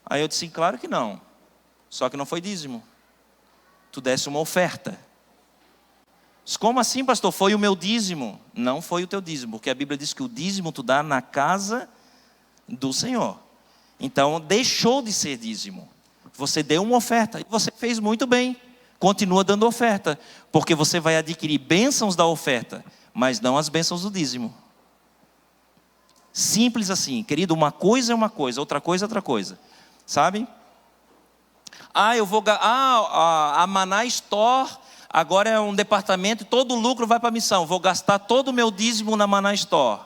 Aí eu disse, claro que não, só que não foi dízimo, tu desse uma oferta. Disse, como assim, pastor? Foi o meu dízimo. Não foi o teu dízimo, porque a Bíblia diz que o dízimo tu dá na casa do Senhor. Então deixou de ser dízimo. Você deu uma oferta e você fez muito bem. Continua dando oferta, porque você vai adquirir bênçãos da oferta, mas não as bênçãos do dízimo. Simples assim, querido, uma coisa é uma coisa, outra coisa é outra coisa. Sabe? A Maná Store agora é um departamento e todo o lucro vai para a missão. Vou gastar todo o meu dízimo na Maná Store.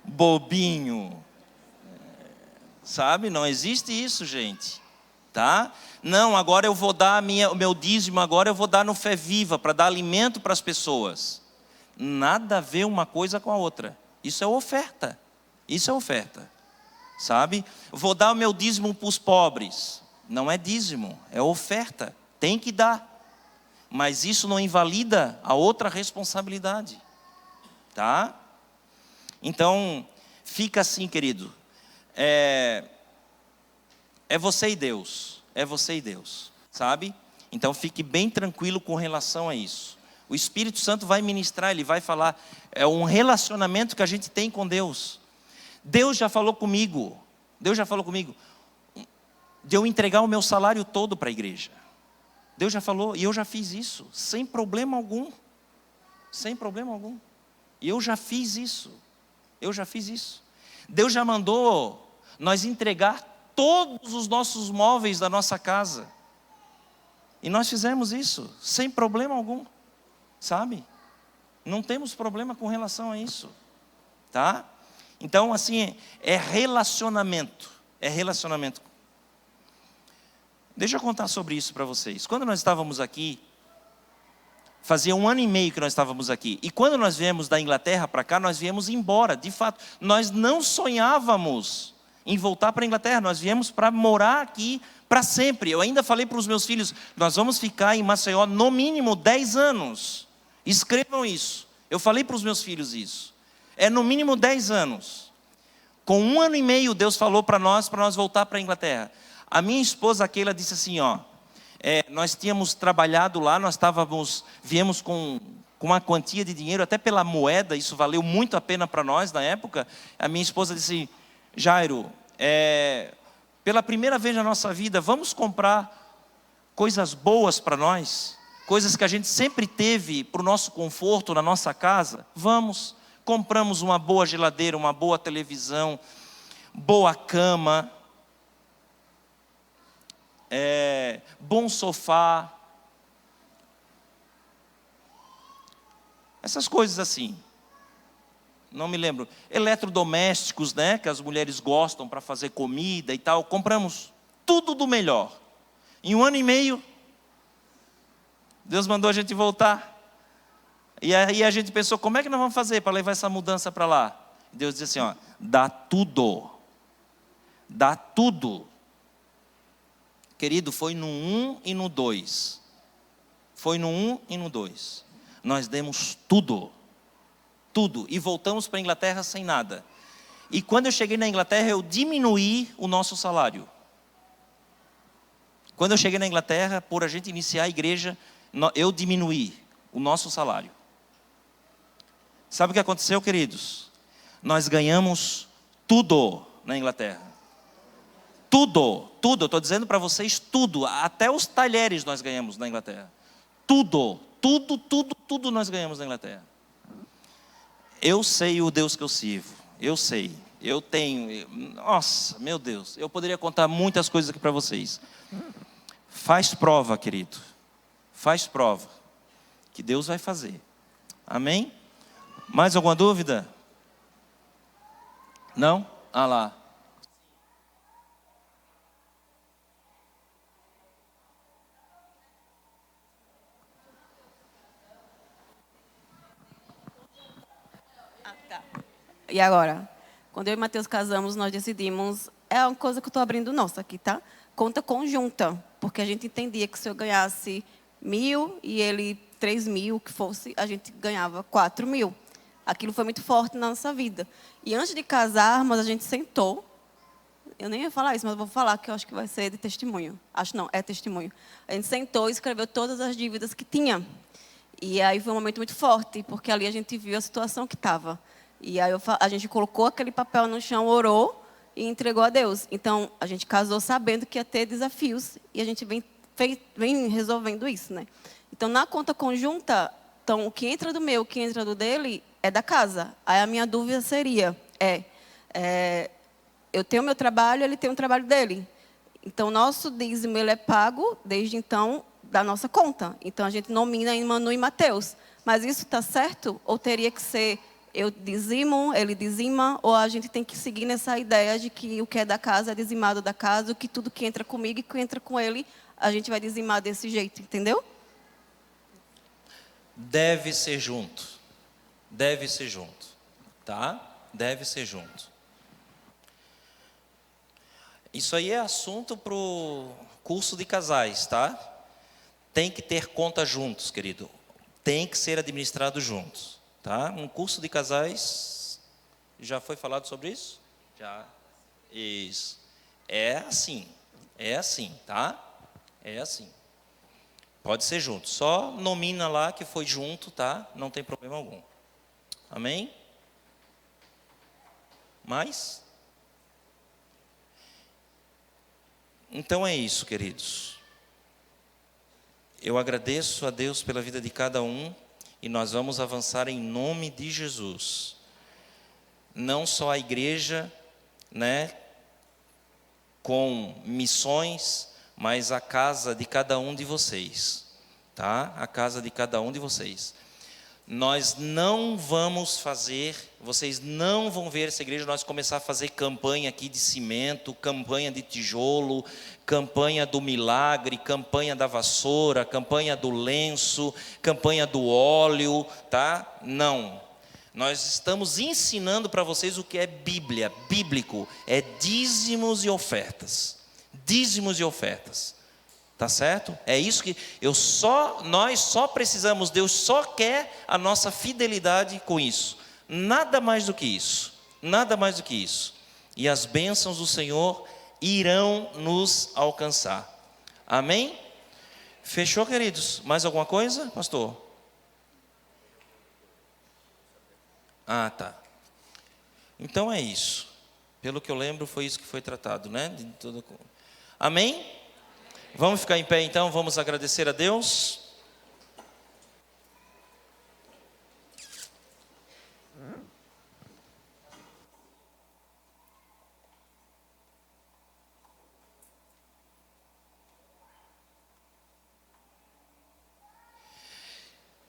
Bobinho. Sabe? Não existe isso, gente. Tá? Não, agora eu vou dar o meu dízimo, agora eu vou dar no Fé Viva, para dar alimento para as pessoas. Nada a ver uma coisa com a outra. Isso é oferta. Isso é oferta. Sabe? Vou dar o meu dízimo para os pobres. Não é dízimo, é oferta. Tem que dar. Mas isso não invalida a outra responsabilidade. Tá? Então, fica assim, querido. É você e Deus. É você e Deus. Sabe? Então, fique bem tranquilo com relação a isso. O Espírito Santo vai ministrar, ele vai falar. É um relacionamento que a gente tem com Deus. Deus já falou comigo. Deus já falou comigo. De eu entregar o meu salário todo para a igreja. Deus já falou, e eu já fiz isso, sem problema algum. Sem problema algum. E eu já fiz isso. Eu já fiz isso. Deus já mandou nós entregar todos os nossos móveis da nossa casa. E nós fizemos isso, sem problema algum. Sabe? Não temos problema com relação a isso. Tá? Então, assim, é relacionamento. É relacionamento. Deixa eu contar sobre isso para vocês. Quando nós estávamos aqui, fazia 1 ano e meio que nós estávamos aqui. E quando nós viemos da Inglaterra para cá, nós viemos embora. De fato, nós não sonhávamos em voltar para a Inglaterra. Nós viemos para morar aqui para sempre. Eu ainda falei para os meus filhos, nós vamos ficar em Maceió no mínimo 10 anos. Escrevam isso. Eu falei para os meus filhos isso. É no mínimo 10 anos. Com 1 ano e meio, Deus falou para nós voltar para a Inglaterra. A minha esposa Keila disse assim, nós tínhamos trabalhado lá, viemos com uma quantia de dinheiro, até pela moeda, isso valeu muito a pena para nós na época. A minha esposa disse, Jairo, pela primeira vez na nossa vida, vamos comprar coisas boas para nós, coisas que a gente sempre teve para o nosso conforto na nossa casa. Vamos, compramos uma boa geladeira, uma boa televisão, boa cama, bom sofá, essas coisas assim. Não me lembro. Eletrodomésticos, né, que as mulheres gostam para fazer comida e tal. Compramos tudo do melhor. Em 1 ano e meio, Deus mandou a gente voltar. E aí a gente pensou, como é que nós vamos fazer para levar essa mudança para lá? Deus disse assim, dá tudo. Dá tudo. Querido, foi no 1 e no 2. Foi no 1 e no 2. Nós demos tudo. Tudo. E voltamos para a Inglaterra sem nada. E quando eu cheguei na Inglaterra, eu diminuí o nosso salário. Quando eu cheguei na Inglaterra, por a gente iniciar a igreja, eu diminuí o nosso salário. Sabe o que aconteceu, queridos? Nós ganhamos tudo na Inglaterra. Tudo, tudo, eu estou dizendo para vocês tudo, até os talheres nós ganhamos na Inglaterra. Tudo, tudo, tudo, tudo nós ganhamos na Inglaterra. Eu sei o Deus que eu sirvo, eu sei, eu tenho, nossa, meu Deus, eu poderia contar muitas coisas aqui para vocês. Faz prova, querido, faz prova, que Deus vai fazer, amém? Mais alguma dúvida? Não? Ah lá. Tá. E agora? Quando eu e Matheus casamos, nós decidimos, é uma coisa que eu estou abrindo nossa aqui, tá? Conta conjunta, porque a gente entendia que se eu ganhasse 1.000 e ele 3.000, que fosse, a gente ganhava 4.000. Aquilo foi muito forte na nossa vida. E antes de casarmos, a gente sentou. Eu nem ia falar isso, mas eu vou falar que eu acho que vai ser de testemunho. Acho não, é testemunho. A gente sentou e escreveu todas as dívidas que tinha. E aí foi um momento muito forte, porque ali a gente viu a situação que estava. E aí a gente colocou aquele papel no chão, orou e entregou a Deus. Então, a gente casou sabendo que ia ter desafios e a gente vem resolvendo isso, né? Então, na conta conjunta, então, o que entra do meu, o que entra do dele, é da casa. Aí a minha dúvida seria, eu tenho o meu trabalho, ele tem o trabalho dele. Então, nosso dízimo ele é pago, desde então, da nossa conta. Então, a gente nomina em Manu e Mateus. Mas isso está certo? Ou teria que ser eu dizimo, ele dizima? Ou a gente tem que seguir nessa ideia de que o que é da casa é dizimado da casa, que tudo que entra comigo e que entra com ele, a gente vai dizimar desse jeito, entendeu? Deve ser junto. Deve ser junto. Tá? Deve ser junto. Isso aí é assunto para o curso de casais, tá? Tem que ter conta juntos, querido. Tem que ser administrado juntos, tá? Um curso de casais, já foi falado sobre isso? Já. Isso. É assim, tá? É assim. Pode ser junto. Só nomina lá que foi junto, tá? Não tem problema algum. Amém? Mais? Então é isso, queridos. Eu agradeço a Deus pela vida de cada um e nós vamos avançar em nome de Jesus. Não só a igreja, né, com missões, mas a casa de cada um de vocês, tá? A casa de cada um de vocês. Nós não vamos fazer, vocês não vão ver essa igreja, nós começar a fazer campanha aqui de cimento, campanha de tijolo, campanha do milagre, campanha da vassoura, campanha do lenço, campanha do óleo, tá? Não. Nós estamos ensinando para vocês o que é Bíblia, bíblico, é dízimos e ofertas. Dízimos e ofertas. Tá certo? É isso que nós só precisamos, Deus só quer a nossa fidelidade com isso. Nada mais do que isso. Nada mais do que isso. E as bênçãos do Senhor irão nos alcançar. Amém? Fechou, queridos? Mais alguma coisa, pastor? Ah, tá. Então é isso. Pelo que eu lembro, foi isso que foi tratado, né? Amém? Vamos ficar em pé então, vamos agradecer a Deus.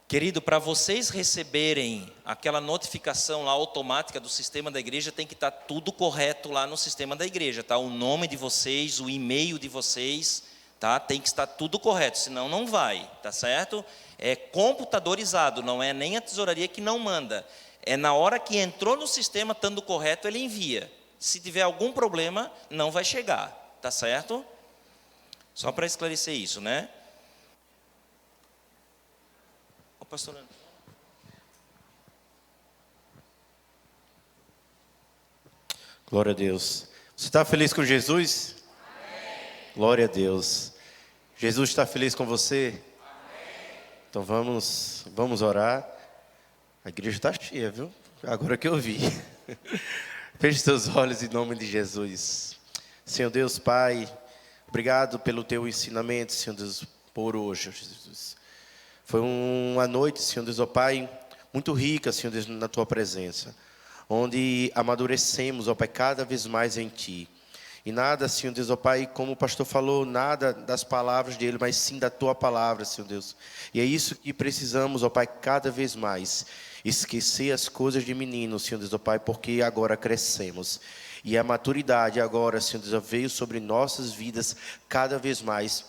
Querido, para vocês receberem aquela notificação lá automática do sistema da igreja, tem que estar tudo correto lá no sistema da igreja, tá? O nome de vocês, o e-mail de vocês, tá? Tem que estar tudo correto, senão não vai, tá certo? É computadorizado, não é nem a tesouraria que não manda. É na hora que entrou no sistema, estando correto, ele envia. Se tiver algum problema, não vai chegar, tá certo? Só para esclarecer isso, né? Pastor André. Glória a Deus. Você está feliz com Jesus? Amém. Glória a Deus. Jesus está feliz com você? Amém. Então vamos orar. A igreja está cheia, viu? Agora que eu vi. Feche seus olhos em nome de Jesus. Senhor Deus, Pai, obrigado pelo teu ensinamento, Senhor Deus, por hoje, Jesus. Foi uma noite, Senhor Deus, ó Pai, muito rica, Senhor Deus, na tua presença, onde amadurecemos, ó Pai, cada vez mais em Ti. E nada, Senhor Deus, ó Pai, como o pastor falou, nada das palavras dele, mas sim da Tua palavra, Senhor Deus. E é isso que precisamos, ó Pai, cada vez mais. Esquecer as coisas de menino, Senhor Deus, ó Pai, porque agora crescemos. E a maturidade agora, Senhor Deus, veio sobre nossas vidas cada vez mais.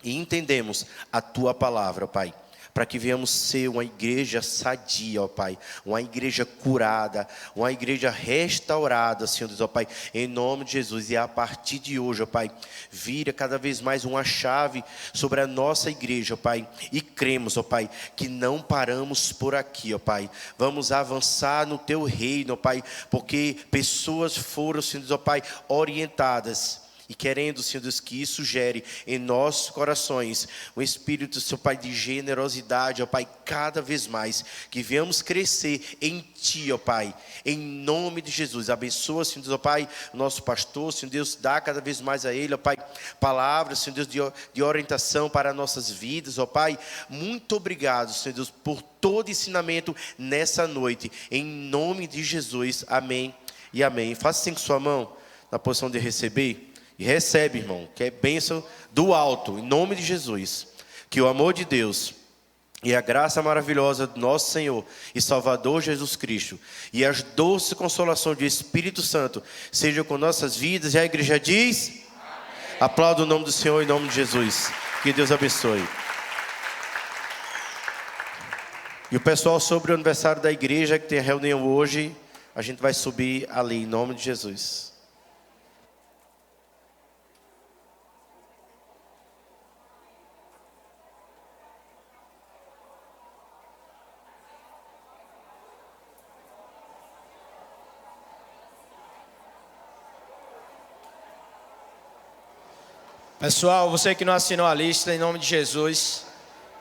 E entendemos a Tua palavra, Pai, para que venhamos ser uma igreja sadia, ó Pai, uma igreja curada, uma igreja restaurada, Senhor Deus, ó Pai, em nome de Jesus. E a partir de hoje, ó Pai, vira cada vez mais uma chave sobre a nossa igreja, ó Pai, e cremos, ó Pai, que não paramos por aqui, ó Pai. Vamos avançar no Teu reino, ó Pai, porque pessoas foram, Senhor Deus, ó Pai, orientadas. E querendo, Senhor Deus, que isso gere em nossos corações um espírito, Senhor Pai, de generosidade, ó Pai, cada vez mais. Que venhamos crescer em Ti, ó Pai, em nome de Jesus. Abençoa, Senhor Deus, ó Pai, o nosso pastor, Senhor Deus, dá cada vez mais a ele, ó Pai, palavras, Senhor Deus, de orientação para nossas vidas, ó Pai. Muito obrigado, Senhor Deus, por todo ensinamento nessa noite. Em nome de Jesus, amém e amém. Faça assim com sua mão, na posição de receber. E recebe, irmão, que é bênção do alto, em nome de Jesus. Que o amor de Deus e a graça maravilhosa do nosso Senhor e Salvador Jesus Cristo e as doces consolações do Espírito Santo sejam com nossas vidas. E a igreja diz: amém. Aplauda o nome do Senhor em nome de Jesus. Que Deus abençoe. E o pessoal sobre o aniversário da igreja, que tem a reunião hoje, a gente vai subir ali em nome de Jesus. Pessoal, você que não assinou a lista, em nome de Jesus,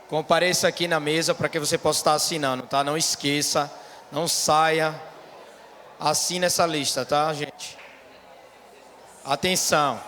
compareça aqui na mesa para que você possa estar assinando, tá? Não esqueça, não saia, assine essa lista, tá, gente? Atenção.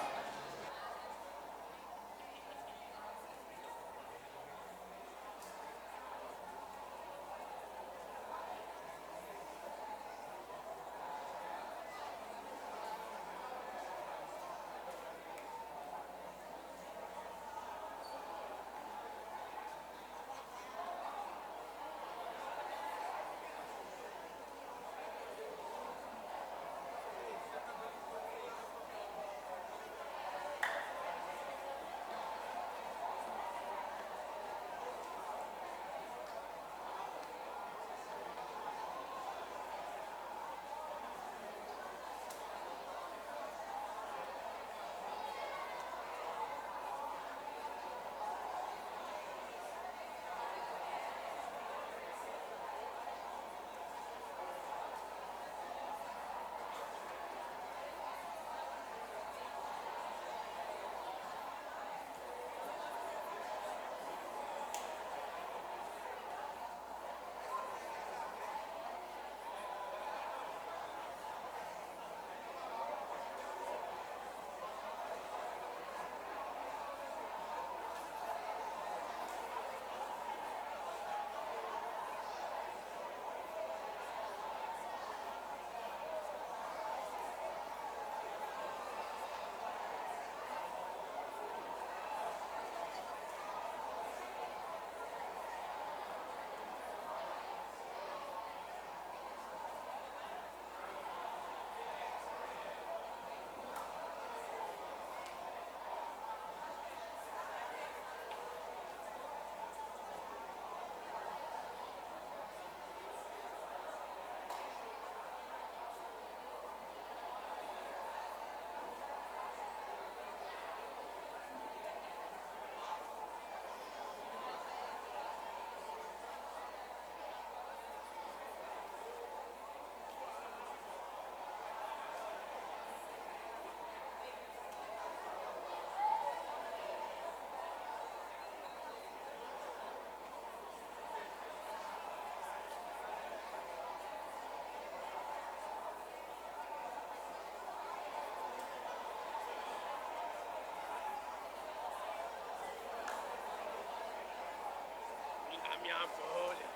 minha folha.